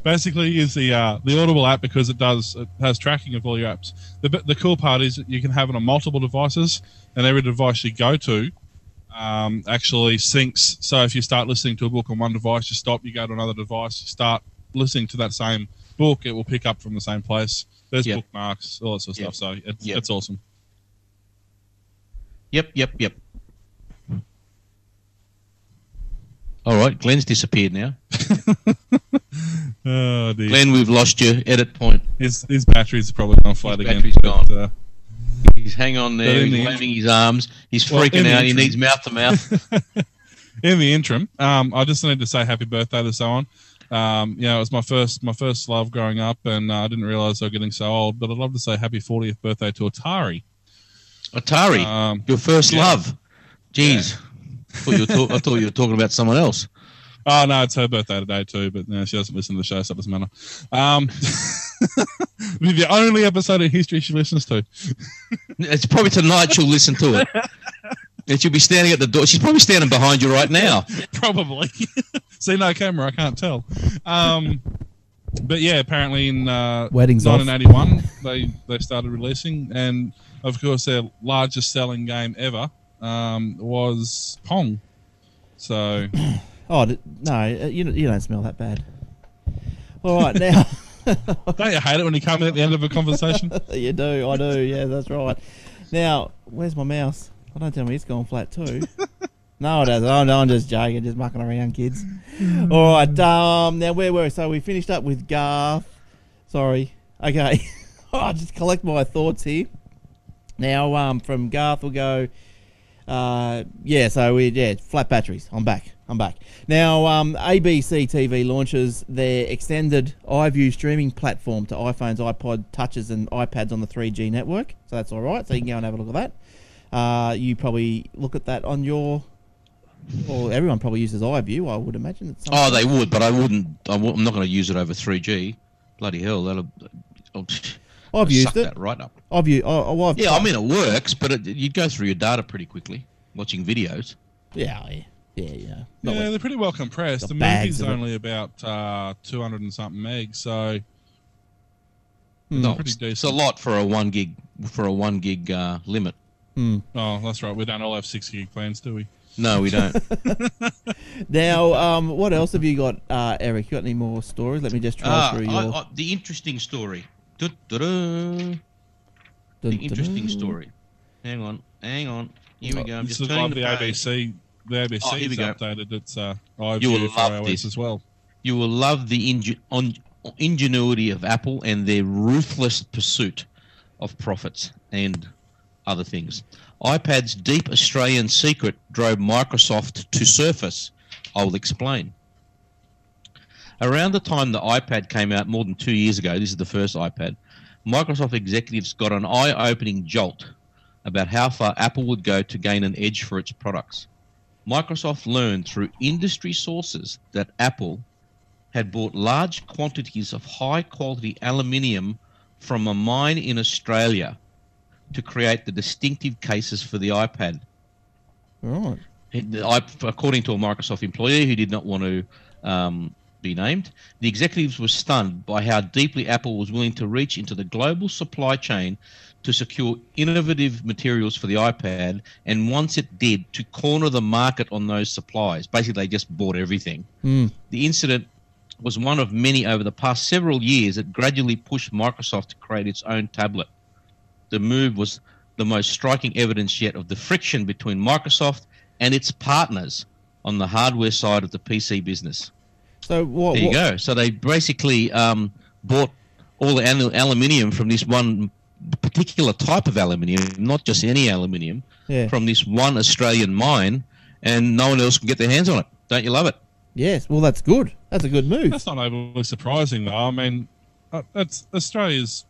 Basically, is the Audible app because it has tracking of all your apps. The cool part is that you can have it on multiple devices, and every device you go to actually syncs. So if you start listening to a book on one device, you stop, you go to another device, you start listening to that same book, it will pick up from the same place. There's bookmarks, all that sort of stuff. So it's awesome. Yep. All right, Glenn's disappeared now. Oh dear. Glenn, we've lost you. Edit point. His battery's probably gone flat again. Battery's gone. He's hanging on there. He's waving his arms. He's freaking out. He needs mouth to mouth. In the interim, I just need to say happy birthday to someone. It was my first love growing up, and I didn't realise they were getting so old. But I'd love to say happy 40th birthday to Atari. Your first love. Jeez. Yeah. I thought you were talking about someone else. Oh, no, it's her birthday today too, but no, she doesn't listen to the show, so it doesn't matter. The only episode of history she listens to. It's probably tonight she'll listen to it. And she'll be standing at the door. She's probably standing behind you right now. Probably. See, no camera, I can't tell. But yeah, apparently in 1981, they started releasing, and of course their largest selling game ever was Pong. So... Oh, no, you don't smell that bad. All right, now... Don't you hate it when you come in at the end of a conversation? You do, I do, yeah, that's right. Now, where's my mouse? Oh, don't tell me it's gone flat too. No, it hasn't. I'm just joking, just mucking around, kids. All right, now where were we? So we finished up with Garth. Sorry. Okay. I'll just collect my thoughts here. Now, from Garth, we'll go... flat batteries. I'm back. Now, ABC TV launches their extended iView streaming platform to iPhones, iPod Touches, and iPads on the 3G network. So that's all right. So you can go and have a look at that. You probably look at that on your... Well, everyone probably uses iView, I would imagine. They would, but I wouldn't. I'm not going to use it over 3G. Bloody hell, I've used suck it. That right up. I've Yeah, I mean, it works, but you'd go through your data pretty quickly watching videos. Yeah. Yeah, they're pretty well compressed. The movie's only about 200 and something megs, so No, pretty decent. it's a lot for a 1 gig limit. Oh, that's right. We don't all have 6 gig plans, do we? No, we don't. Now, what else have you got, Eric? You got any more stories? Let me just try through your... the interesting story. The interesting story. Hang on. Here we go. I'm This just is turning like the ABC. The ABC's here we go. updated its You iView will for love iOS this. as well. You will love the ingenuity of Apple and their ruthless pursuit of profits and other things. iPad's deep Australian secret drove Microsoft to surface. I'll explain. Around the time the iPad came out more than 2 years ago, this is the first iPad, Microsoft executives got an eye-opening jolt about how far Apple would go to gain an edge for its products. Microsoft learned through industry sources that Apple had bought large quantities of high-quality aluminium from a mine in Australia to create the distinctive cases for the iPad. Right. According to a Microsoft employee who did not want to be named, the executives were stunned by how deeply Apple was willing to reach into the global supply chain to secure innovative materials for the iPad, and once it did, to corner the market on those supplies. Basically, they just bought everything. The incident was one of many over the past several years that gradually pushed Microsoft to create its own tablet. The move was the most striking evidence yet of the friction between Microsoft and its partners on the hardware side of the PC business. So There you go. So they basically bought all the aluminium from this one particular type of aluminium, not just any aluminium, from this one Australian mine, and no one else can get their hands on it. Don't you love it? Yes. Well, that's good. That's a good move. That's not overly surprising, though. I mean, that's Australia's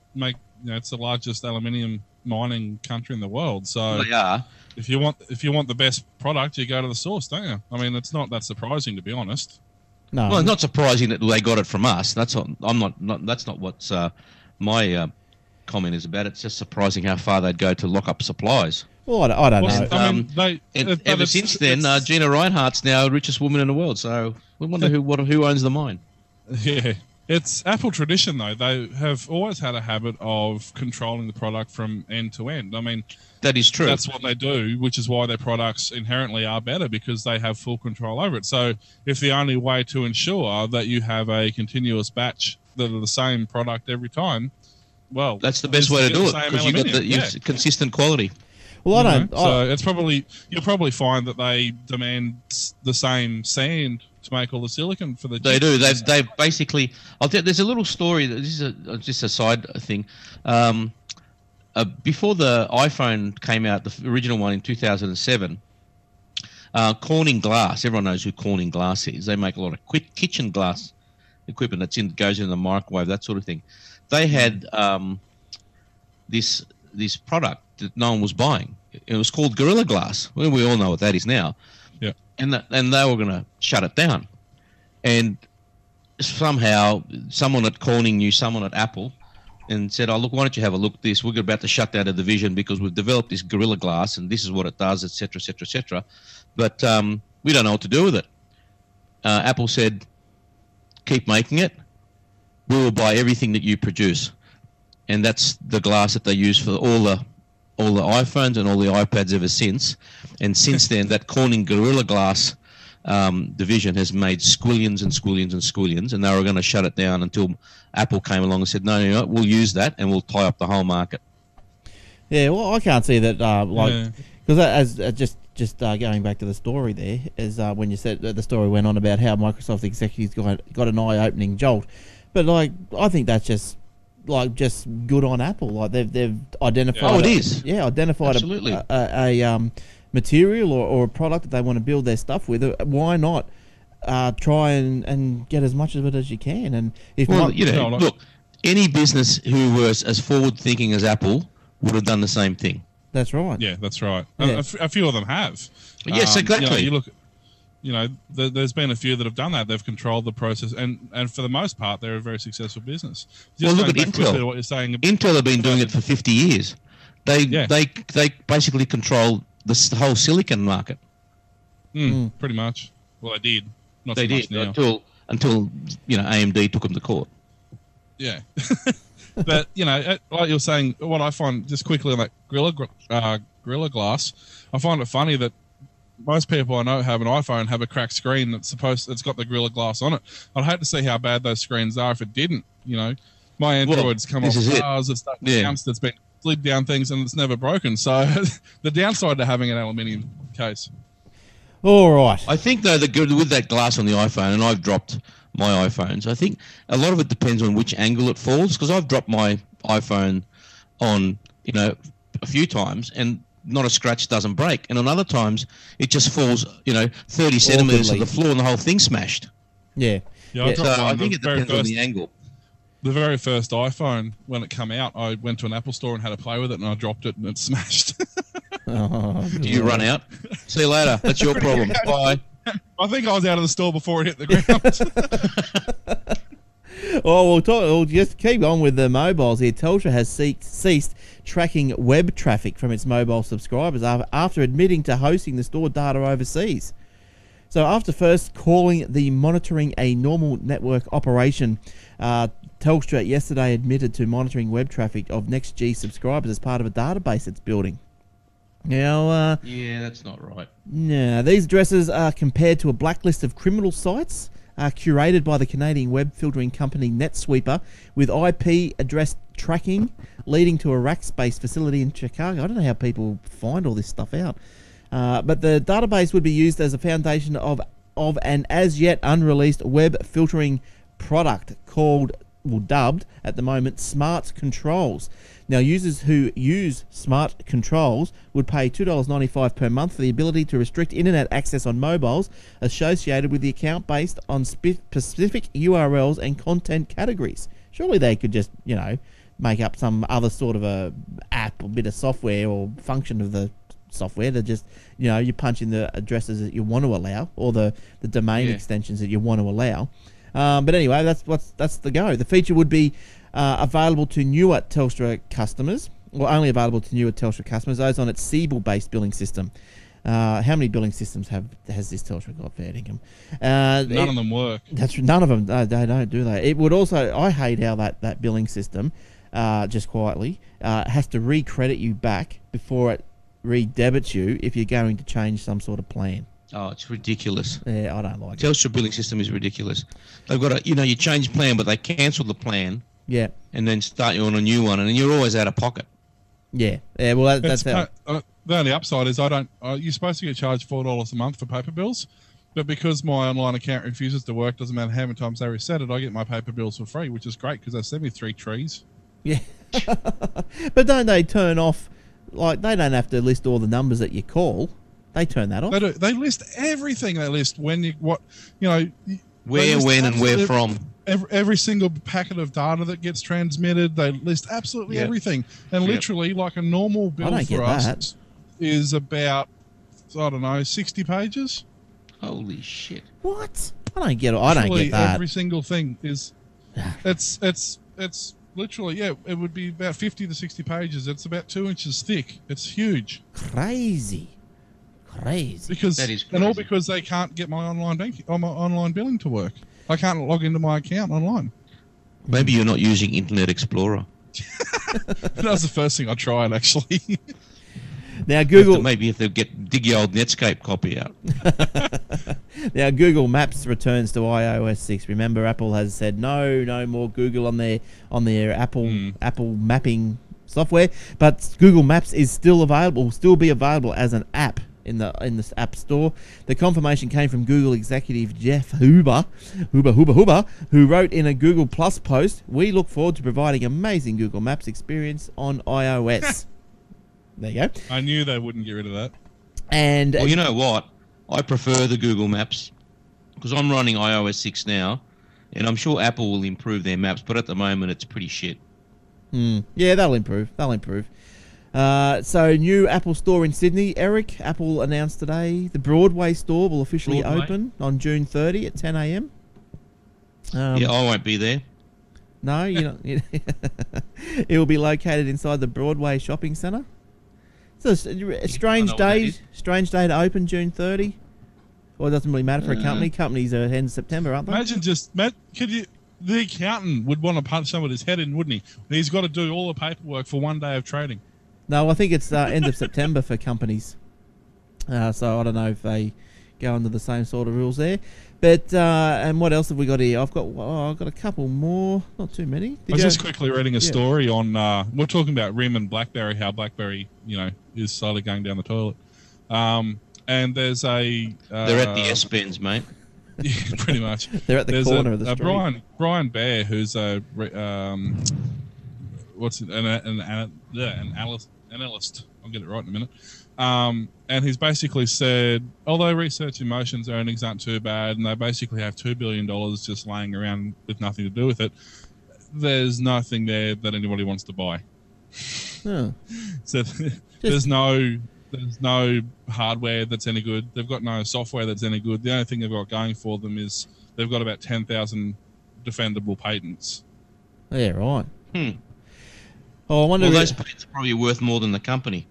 it's the largest aluminium mining country in the world. So They are. if you want the best product, you go to the source, don't you? I mean, it's not that surprising, to be honest. No. Well, it's not surprising that they got it from us. That's not. That's not what my comment is about. It's just surprising how far they'd go to lock up supplies. Well, I don't know. I mean, Ever since then, Gina Reinhardt's now the richest woman in the world. So we wonder who owns the mine. Yeah. It's Apple tradition, though. They have always had a habit of controlling the product from end to end. I mean, That is true. that's what they do, which is why their products inherently are better, because they have full control over it. So if the only way to ensure that you have a continuous batch that are the same product every time, well, That's the best way to do it, same because you got aluminium, the consistent quality. Well, I don't. So it's you'll probably find that they demand the same sand to make all the silicon for the. They do. chips. They've basically. There's a little story. This is just a side thing. Before the iPhone came out, the original one in 2007, Corning Glass. Everyone knows who Corning Glass is. They make a lot of kitchen glass equipment that goes in the microwave, that sort of thing. They had this product that no one was buying. It was called Gorilla Glass. Well, we all know what that is now. Yeah. And they were going to shut it down. And somehow someone at Corning knew someone at Apple and said, "Oh, look, why don't you have a look at this? We're about to shut down the division because we've developed this Gorilla Glass and this is what it does, etc., etc., etc. But we don't know what to do with it." Apple said, "Keep making it. We will buy everything that you produce." And that's the glass that they use for all the iPhones and all the iPads ever since. And since then, that Corning Gorilla Glass division has made squillions and squillions and squillions, and they were going to shut it down until Apple came along and said, no, we'll use that and we'll tie up the whole market. Yeah, well, I can't see that, because just going back to the story there, is when you said the story went on about how Microsoft executives got an eye-opening jolt. But, I think that's just good on Apple. They've identified. Oh, it is. Yeah, identified Absolutely. a material or a product that they want to build their stuff with, why not try and get as much of it as you can? And if Well, not, you know, look, any business who was as forward-thinking as Apple would have done the same thing. that's right. Yeah, that's right. Yeah. A few of them have. Yes, exactly. You look, there's been a few that have done that. They've controlled the process, and for the most part, they're a very successful business. Well, look at going back quickly Intel. to what you're saying. Intel have been doing it for 50 years. They basically control the whole silicon market. Pretty much. Well, they did. Not They so much did now. until AMD took them to court. Yeah. But, like you're saying, what I find, just quickly on that Gorilla Glass, I find it funny that most people I know have an iPhone have a cracked screen that's got the Gorilla Glass on it. I'd hate to see how bad those screens are if it didn't, My Android's come off bars, it's that's been slid down things and it's never broken. So the downside to having an aluminium case. All right. I think, though, with that glass on the iPhone, and I've dropped my iPhones, I think a lot of it depends on which angle it falls, because I've dropped my iPhone on, a few times, and not a scratch doesn't break. And on other times, it just falls, 30 centimetres of the floor and the whole thing's smashed. Yeah. Yeah, So I think it depends on the angle. The very first iPhone, when it came out, I went to an Apple store and had a play with it, and I dropped it and it smashed. Do you run out? See you later. That's your problem. Bye. I think I was out of the store before it hit the ground. We'll just keep on with the mobiles here. Telstra has ceased tracking web traffic from its mobile subscribers after admitting to hosting the stored data overseas. So after first calling the monitoring a normal network operation, Telstra yesterday admitted to monitoring web traffic of NextG subscribers as part of a database it's building. Now, Yeah, that's not right. no, these addresses are compared to a blacklist of criminal sites curated by the Canadian web filtering company NetSweeper, with IP address tracking leading to a Rackspace facility in Chicago. I don't know how people find all this stuff out. But the database would be used as a foundation of an as yet unreleased web filtering product dubbed at the moment Smart Controls. Now, users who use Smart Controls would pay $2.95 per month for the ability to restrict internet access on mobiles associated with the account based on specific URLs and content categories. Surely they could just, make up some other sort of a app or bit of software or function of the software that just, you punch in the addresses that you want to allow or the domain extensions that you want to allow. But anyway, that's the go. The feature would be available to newer Telstra customers, or only available to newer Telstra customers, those on its Siebel-based billing system. How many billing systems has this Telstra got, fair dinkum? None of them work. None of them. They don't, do they? It would also. I hate how that billing system, just quietly, has to re-credit you back before it re-debits you if you're going to change some sort of plan. Oh, it's ridiculous. Yeah, I don't like it. Telstra billing system is ridiculous. They've got you change plan, but they cancel the plan. Yeah. And then start you on a new one, and then you're always out of pocket. Yeah. Yeah. Well, that's how. The only upside is you're supposed to get charged $4 a month for paper bills, but because my online account refuses to work, doesn't matter how many times they reset it, I get my paper bills for free, which is great because they send me 3 trees. Yeah. But don't they turn off? Like, they don't have to list all the numbers that you call. They turn that off. They do. They list everything. They list when where, when, and where from. Every single packet of data that gets transmitted, they list absolutely everything. And literally, like a normal bill for us is about, 60 pages. Holy shit! What? I don't get it. I don't get that. Every single thing is, it's literally, it would be about 50 to 60 pages. It's about 2 inches thick. It's huge. Crazy. Because that is crazy. And all because they can't get my online billing to work. I can't log into my account online. Maybe you're not using Internet Explorer. That was the first thing I tried, actually. Now Google, maybe if they dig your old Netscape copy out. Now Google Maps returns to iOS 6. Remember, Apple has said no more Google on their Apple mapping software, but Google Maps is still available. Will still be available as an app in the App Store. The confirmation came from Google executive Jeff Huber, who wrote in a Google Plus post, "We look forward to providing amazing Google Maps experience on iOS." There you go. I knew they wouldn't get rid of that. And Well, you know what? I prefer the Google Maps because I'm running iOS 6 now, and I'm sure Apple will improve their maps, but at the moment it's pretty shit. yeah, they'll improve. They'll improve. So, new Apple store in Sydney. Eric, Apple announced today the Broadway store will officially open on June 30 at 10 a.m. Yeah, I won't be there. No, you know, it will be located inside the Broadway shopping centre. So, a strange day to open June 30. Well, it doesn't really matter for a company. Companies are end of September, aren't they? Imagine the accountant would want to punch somebody's head in, wouldn't he? He's got to do all the paperwork for one day of trading. No, I think it's end of September for companies. So I don't know if they go under the same sort of rules there. But and what else have we got here? I've got a couple more, not too many. I was just quickly reading a story on. We're talking about RIM and BlackBerry, how BlackBerry, is slowly going down the toilet. And there's a. They're at the S-Bends, mate. Yeah, pretty much. They're at the corner of the street. Brian Baer, who's a analyst. I'll get it right in a minute. And he's basically said, although Research in Motion's earnings aren't too bad, and they basically have $2 billion just laying around with nothing to do with it, there's nothing there that anybody wants to buy. Oh. So there's no hardware that's any good. They've got no software that's any good. The only thing they've got going for them is they've got about 10,000 defendable patents. Yeah, right. Oh, I wonder. Well, those patents are probably worth more than the company.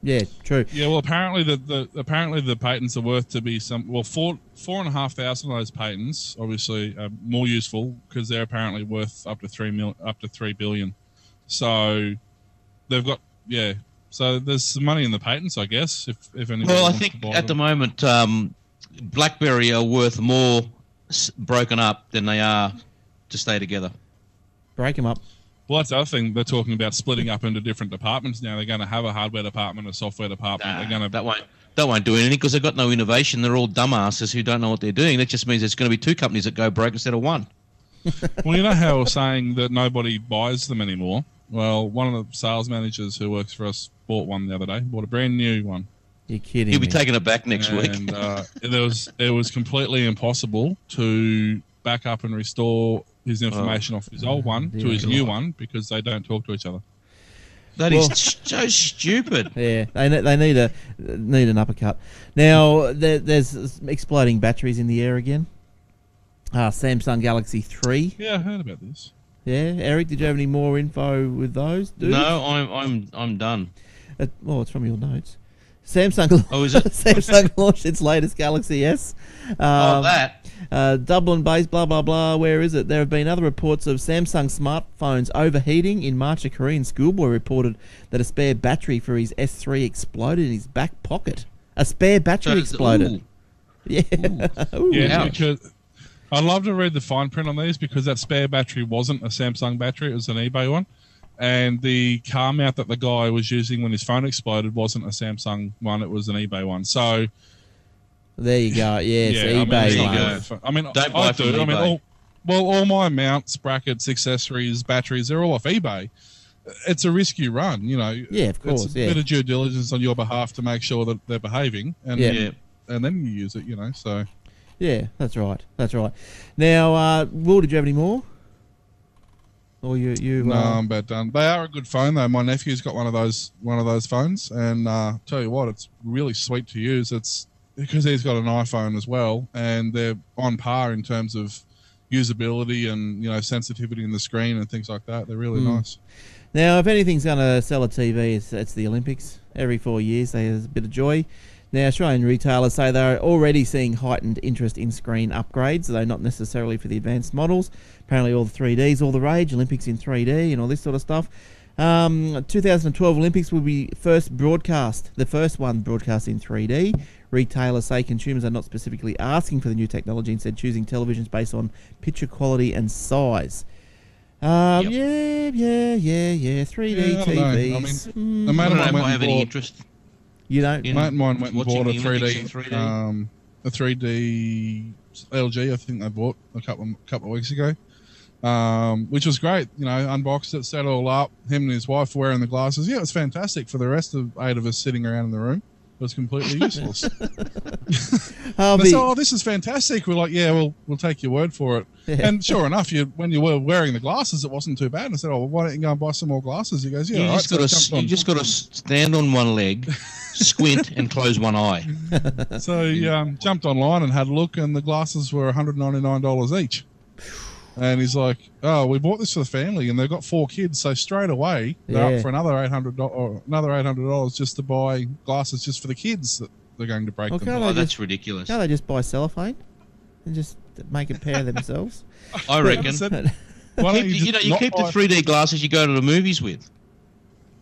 Yeah, true. Yeah, well, apparently the patents are worth to be four and a half thousand of those patents obviously are more useful because they're apparently worth up to $3 billion. So they've got So there's some money in the patents, I guess. If anybody well, I wants think to buy at the them. moment, BlackBerry are worth more broken up than they are to stay together. Break them up. Well, that's the other thing. They're talking about splitting up into different departments now. They're going to have a hardware department, a software department. They're going to that won't do anything because they've got no innovation. They're all dumbasses who don't know what they're doing. That just means there's going to be two companies that go broke instead of one. Well, you know how we're saying that nobody buys them anymore? Well, one of the sales managers who works for us bought one the other day. Bought a brand new one. You're kidding He'll me. be taking it back next week. And it was completely impossible to back up and restore his information off his old one to his new one because they don't talk to each other. That is so stupid. Yeah, they need an uppercut. Now there's exploding batteries in the air again. Samsung Galaxy 3. Yeah, I heard about this. Yeah, Eric, did you have any more info with those? Dude? No, I'm done. It's from your notes. Samsung. Oh, is it? Samsung launched its latest Galaxy S. That. Dublin-based, blah blah blah. Where is it? There have been other reports of Samsung smartphones overheating. In March, a Korean schoolboy reported that a spare battery for his S3 exploded in his back pocket. A spare battery exploded. Ooh. Yeah. Ooh. Yeah, ouch. because I'd love to read the fine print on these because that spare battery wasn't a Samsung battery; it was an eBay one. And the car mount that the guy was using when his phone exploded wasn't a Samsung one; it was an eBay one. So There you go. Yes, eBay. I mean, Don't buy from eBay. all my mounts, brackets, accessories, batteries, they're all off eBay. It's a risky run, you know. Yeah, of course. It's a bit of due diligence on your behalf to make sure that they're behaving, and and then you use it, you know. So yeah, that's right. That's right. Now, Will, did you have any more? Or you? No, I'm about done. They are a good phone though. My nephew's got one of those phones, and tell you what, it's really sweet to use. It's because he's got an iPhone as well, and they're on par in terms of usability and, you know, sensitivity in the screen and things like that. They're really nice. Now, if anything's going to sell a TV, it's the Olympics. Every 4 years, there's a bit of joy. Now, Australian retailers say they're already seeing heightened interest in screen upgrades, though not necessarily for the advanced models. Apparently, all the 3D's all the rage, Olympics in 3D and all this sort of stuff. 2012 Olympics will be the first one broadcast in 3D. Retailers say consumers are not specifically asking for the new technology, instead choosing televisions based on picture quality and size. Yeah, 3D TVs. I mean, a mate of mine went have and any bought. interest. You don't? A mate of mine went and bought a Watching the Olympics in 3D, a 3D LG. I think they bought a couple of weeks ago, which was great. You know, unboxed it, set it all up. Him and his wife were wearing the glasses. Yeah, it was fantastic for the rest of 8 of us sitting around in the room. was completely useless. Harvey, They said, "Oh, this is fantastic." We're like, "Yeah, we'll take your word for it." Yeah. And sure enough, when you were wearing the glasses, it wasn't too bad. And I said, "Oh, well, why don't you go and buy some more glasses?" He goes, "Yeah, You all right." just got to stand on one leg, squint, and close one eye. So he jumped online and had a look, and the glasses were $199 each. And he's like, "Oh, we bought this for the family, and they've got 4 kids, so straight away they're Yeah. up for another $800 just to buy glasses just for the kids that they're going to break Well, them." can't Oh, they that's just, ridiculous. can't they just buy cellophane and just make a pair themselves? I reckon. I said, "Why don't You just you not keep the buy-" 3D glasses you go to the movies with.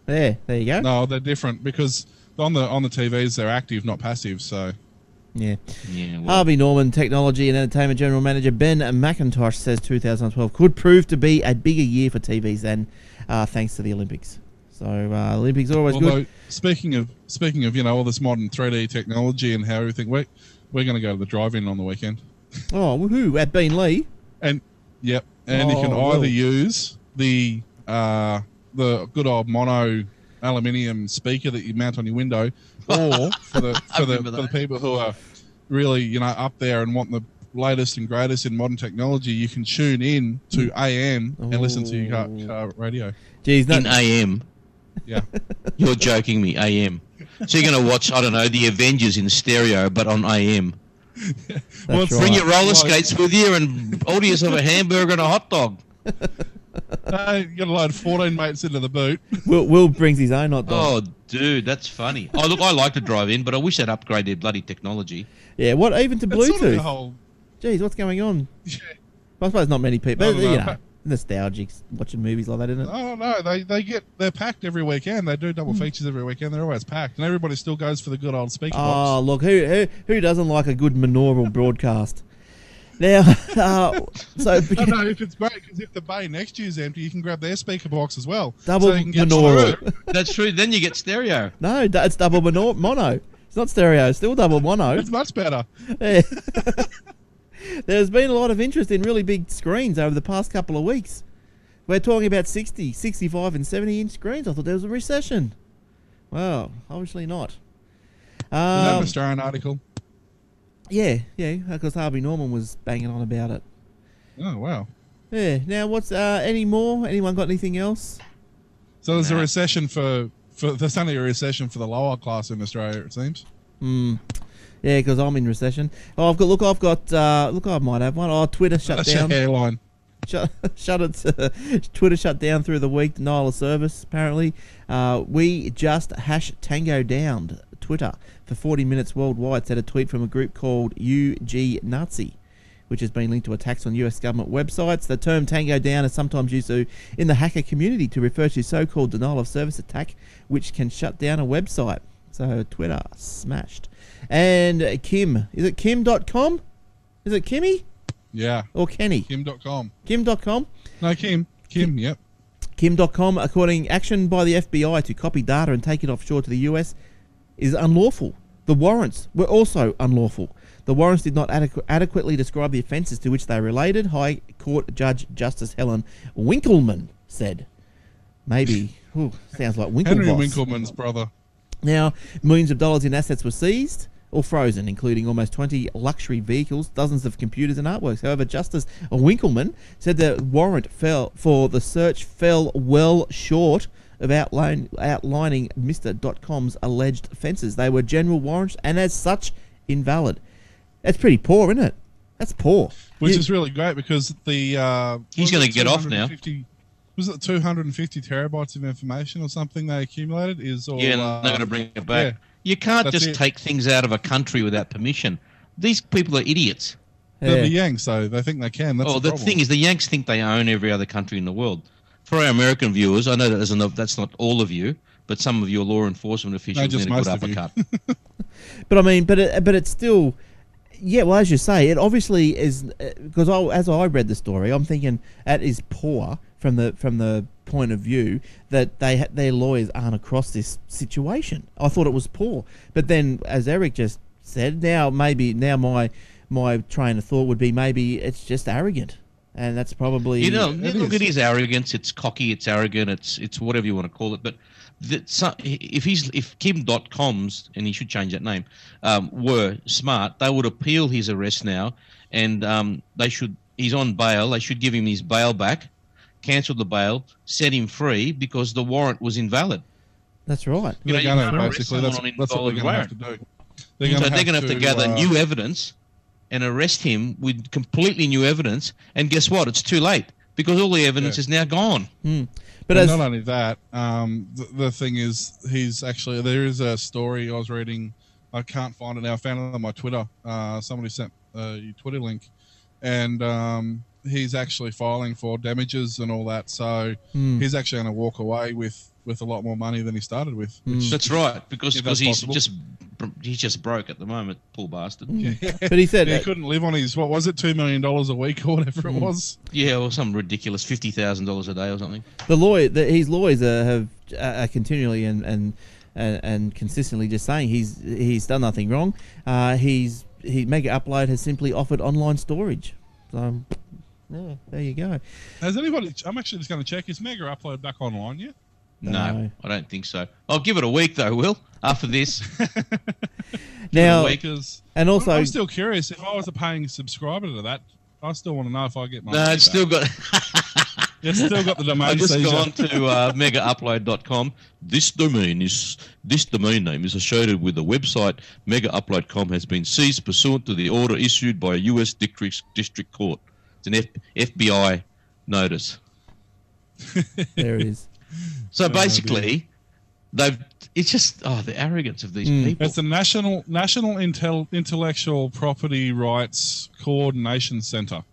There you go. No, they're different because on the TVs they're active, not passive. So Yeah. Yeah. Well, Harvey Norman, Technology and Entertainment General Manager Ben McIntosh says 2012 could prove to be a bigger year for TVs than thanks to the Olympics. So Olympics are always although good. speaking of all this modern 3D technology and how everything we're going to go to the drive-in on the weekend. Oh, woohoo! At Beanley. And you can Oh, either well. use the good old mono aluminium speaker that you mount on your window, or for the people who are really up there and want the latest and greatest in modern technology, you can tune in to AM and listen to your car radio. Geez, in AM. Yeah, You're joking me, AM. So you're going to watch, I don't know, the Avengers in stereo, but on AM. well, That's Bring right. your roller skates with you and order yourself a hamburger and a hot dog. you got to load 14 mates into the boot. Will brings his own hot dog. Oh, dude, that's funny. Oh, look, I like to drive in, but I wish they'd upgrade their bloody technology. Yeah, what even to It's sort of Bluetooth? the whole. Jeez, what's going on? Yeah. I suppose not many people. I But, don't know. nostalgic watching movies like that, isn't it? Oh no, they're packed every weekend. They do double features every weekend. They're always packed, and everybody still goes for the good old speaker Oh, box. look, who doesn't like a good monaural broadcast? Now, so No, if it's great, because if the bay next to you is empty, you can grab their speaker box as well. double so you can get monaural. through. That's true. Then you get stereo. No, it's double mono. It's not stereo. It's still double mono. It's much better. Yeah. There's been a lot of interest in really big screens over the past couple of weeks. We're talking about 60, 65 and 70-inch screens. I thought there was a recession. Well, obviously not. Is that an Australian article? Yeah, because Harvey Norman was banging on about it. Oh wow. Yeah. Now, what's any more? Anyone got anything else? So there's a Nah. recession for there's only a recession for the lower class in Australia, it seems. Yeah, because I'm in recession. Oh, look, I might have one. Oh, Twitter shut That's your down. hairline. Shut it. Twitter shut down through the week. Denial of service. Apparently, we just #Tango downed Twitter for 40 minutes worldwide. Said a tweet from a group called UG Nazi, which has been linked to attacks on US government websites. The term Tango down is sometimes used in the hacker community to refer to so-called denial of service attack, which can shut down a website. So Twitter smashed. And Kim, is it Kim.com? Is it Kimmy Yeah. or Kenny? Kim.com. Kim.com. No, Kim. Yep. Kim.com, according action by the FBI to copy data and take it offshore to the US, is unlawful. The warrants were also unlawful. The warrants did not adequately describe the offences to which they related, High Court Judge Justice Helen Winkleman said. Maybe, sounds like Winklevoss. Henry Winkleman's brother. Now, millions of dollars in assets were seized or frozen, including almost 20 luxury vehicles, dozens of computers and artworks. However, Justice Winkleman said the warrant for the search fell well short of outlining Mr.com's alleged offences. They were general warrants and as such invalid. That's pretty poor, isn't it? That's poor. Which is really great because the He's going to get off now. Was it 250 terabytes of information or something they accumulated? Is all Yeah, they're going to bring it back. yeah. You can't That's just it. take things out of a country without permission. These people are idiots. They're the Yeah. Yanks, so they think they can. That's The problem. thing is, the Yanks think they own every other country in the world. For our American viewers, I know that's not all of you, but some of your law enforcement officials just need a good most of you. uppercut. But I mean, but it's still, yeah. Well, as you say, it obviously is because as I read the story, I'm thinking that is poor from the point of view that their lawyers aren't across this situation. I thought it was poor, but then as Eric just said, now my train of thought would be maybe it's just arrogant, and that's probably look at his arrogance. It's cocky. It's arrogant. It's whatever you want to call it. But if Kim.coms, and he should change that name, were smart, they would appeal his arrest now, and he's on bail. They should give him his bail back, cancel the bail, set him free because the warrant was invalid. That's right. They're going to basically that's what they're going to have to do. They're going to have to gather new evidence and arrest him with completely new evidence. And guess what? It's too late because all the evidence is now gone. But not only that, the thing is, there is a story I was reading. I can't find it now. I found it on my Twitter. Somebody sent a Twitter link, and he's actually filing for damages and all that. So he's actually going to walk away with a lot more money than he started with. That's right, because he's just broke at the moment, poor bastard. But he said he couldn't live on his, what was it, $2 million a week or whatever it was. Yeah, or some ridiculous $50,000 a day or something. His lawyers are continually and consistently just saying he's done nothing wrong. Mega Upload has simply offered online storage. So yeah, there you go. Has anybody? I'm actually just going to check. Is Mega Upload back online yet? No, I don't think so. I'll give it a week though, Will, after this. Now, and also, I'm still curious. If I was a paying subscriber to that, I still want to know if I get my. No, it's still got. It's still got the domain. I just gone to megaupload.com. This domain name is associated with the website megaupload.com has been seized pursuant to the order issued by a U.S. district court. It's an FBI notice. There it is. So basically, it's just the arrogance of these people. It's the National Intellectual Property Rights Coordination Center.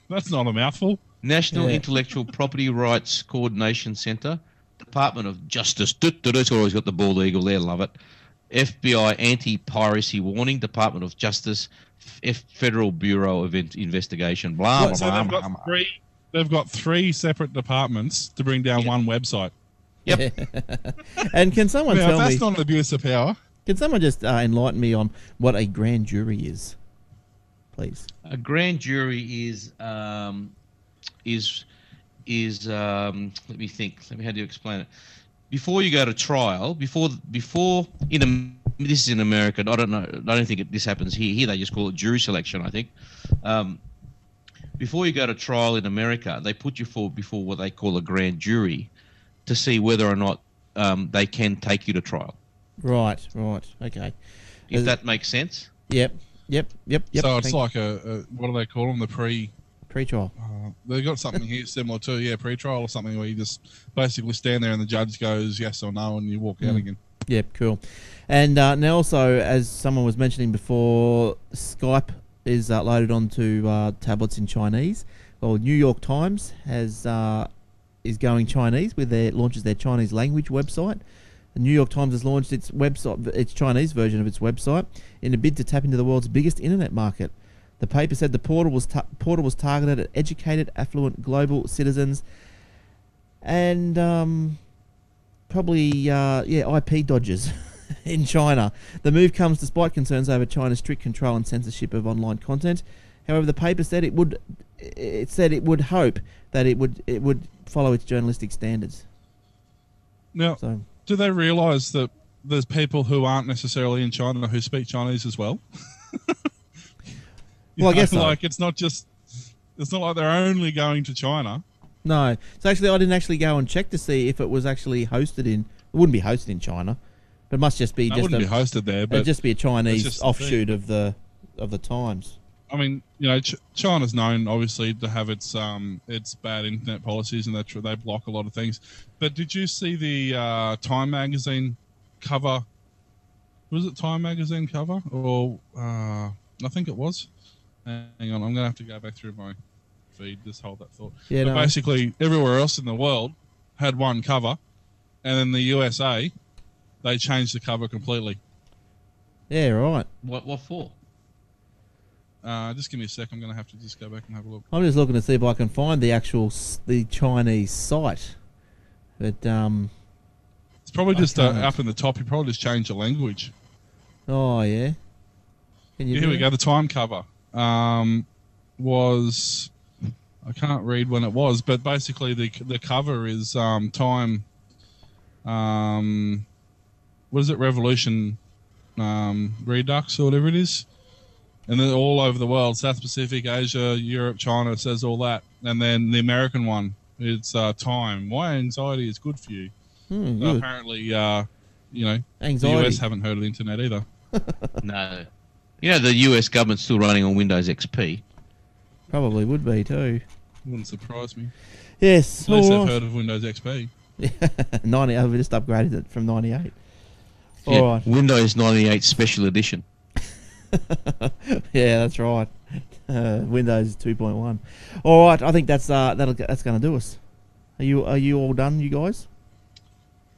That's not a mouthful. National Intellectual Property Rights Coordination Center, Department of Justice. It's always got the bald eagle there, love it. FBI Anti-Piracy Warning, Department of Justice, Federal Bureau of Investigation. Blah blah blah. They've got three separate departments to bring down one website. Yep. And can someone tell me? That's not an abuse of power. Can someone just enlighten me on what a grand jury is, please? A grand jury is let me think. How do you explain it? Before you go to trial, this is in America. I don't know. I don't think this happens here. Here they just call it jury selection, I think. Before you go to trial in America, they put you before what they call a grand jury to see whether or not they can take you to trial. Right. Okay. If that makes sense. Yep. So it's like what do they call them? The pre-trial. They've got something here similar to pre-trial or something where you just basically stand there and the judge goes yes or no and you walk out again. Yep, cool. And now also, as someone was mentioning before, Skype is loaded onto tablets in Chinese. Well, New York Times is going Chinese launches their Chinese language website. The New York Times has launched its Chinese version of its website in a bid to tap into the world's biggest internet market. The paper said the portal was targeted at educated, affluent, global citizens, and probably IP dodgers in China. The move comes despite concerns over China's strict control and censorship of online content. However, the paper said it would hope that it would follow its journalistic standards. Now, do they realise that there's people who aren't necessarily in China who speak Chinese as well? I guess so. Like it's not like they're only going to China. No. So actually, I didn't actually go and check to see if it was actually hosted in. It wouldn't be hosted in China, but it must just be. It wouldn't be hosted there, but it'd just be a Chinese offshoot of the Times. I mean, China's known obviously to have its bad internet policies, and they block a lot of things. But did you see the Time magazine cover? Was it Time magazine cover, or I think it was? Hang on, I'm gonna have to go back through my feed. Just hold that thought. Yeah, but basically, everywhere else in the world had one cover, and in the USA, they changed the cover completely. Yeah, right. What for? Just give me a sec. I'm going to have to just go back and have a look. I'm just looking to see if I can find the Chinese site. But it's probably just up in the top. You probably just change the language. Oh yeah. Here we go. The Time cover. was, I can't read when it was, but basically the cover is Time. What is it? Revolution Redux or whatever it is. And then all over the world, South Pacific, Asia, Europe, China, it says all that. And then the American one, it's Time. Why anxiety is good for you. Good. Apparently, you know, Anxiety. the US haven't heard of the internet either. No. You know, the US government's still running on Windows XP. Probably would be too. Wouldn't surprise me. Yes. At least all they've right. heard of Windows XP. 90. We just upgraded it from 98. Yeah, All right. Windows 98 Special Edition. Yeah, that's right. Windows 2.1. All right. I think that's going to do us. Are you all done, you guys?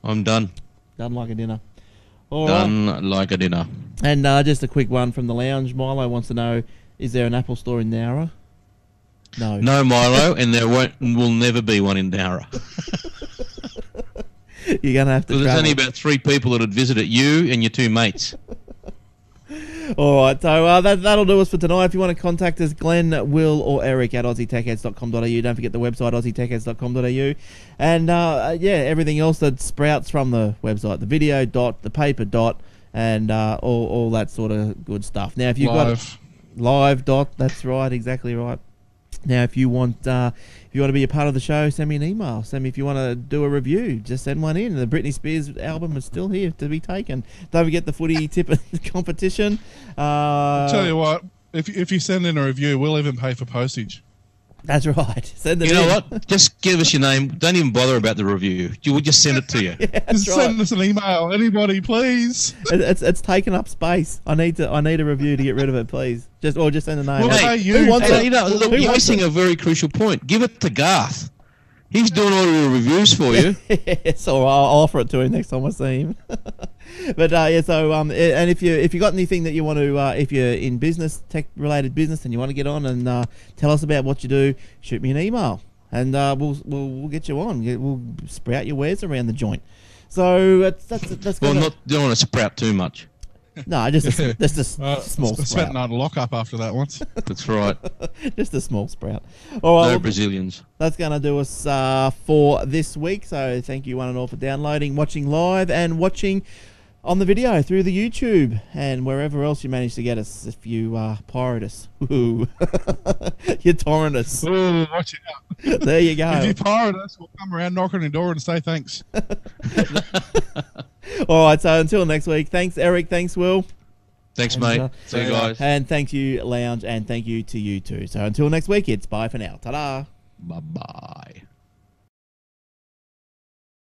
I'm done. Done like a dinner. All right. Done like a dinner. And just a quick one from the lounge. Milo wants to know: is there an Apple store in Nowra? No. No Milo, and there will never be one in Nowra. You're gonna have to. There's travel. only about 3 people that would visit it, you and your 2 mates. All right, so that'll do us for tonight. If you want to contact us, Glenn, Will, or Eric at aussietechheads.com.au. Don't forget the website, aussietechheads.com.au. And, yeah, everything else that sprouts from the website, the video dot, the paper dot, and all that sort of good stuff. Now, if you've got live dot, that's right, exactly right. Now, if you want to be a part of the show, send me an email. Send me if you want to do a review. Just send one in. The Britney Spears album is still here to be taken. Don't forget the footy tip competition. I'll tell you what, if you send in a review, we'll even pay for postage. That's right. Send it You know in. what? Just give us your name. Don't even bother about the review. We'll just send it to you. Yeah, that's Just right. send us an email, anybody, please. It's taken up space. I need a review to get rid of it, please. Just send a name. Well, Hey, you who wants Hey, it? you know, Who you're wants missing it? a very crucial point. Give it to Garth. He's doing all your reviews for you. Yes, or I'll offer it to him next time I see him. But yeah, so and if you got anything that you want to, if you're in business, tech related business, and you want to get on and tell us about what you do, shoot me an email, and we'll get you on. We'll sprout your wares around the joint. So that's Well, gonna, don't want to sprout too much. no, just a small I spent sprout. night lock up after that once. That's right. Just a small sprout. All right, No Brazilians. that's going to do us for this week. So thank you one and all for downloading, watching live, and watching on the video through the YouTube and wherever else you manage to get us. If you pirate us, Ooh. You torrent us. Oh, watch out. There you If go. you pirate us, we'll come around, knock on your door and say thanks. All right. So until next week. Thanks, Eric. Thanks, Will. Thanks, And, mate. See you guys. And thank you, Lounge, and thank you to you too. So until next week, it's bye for now. Ta-da. Bye-bye.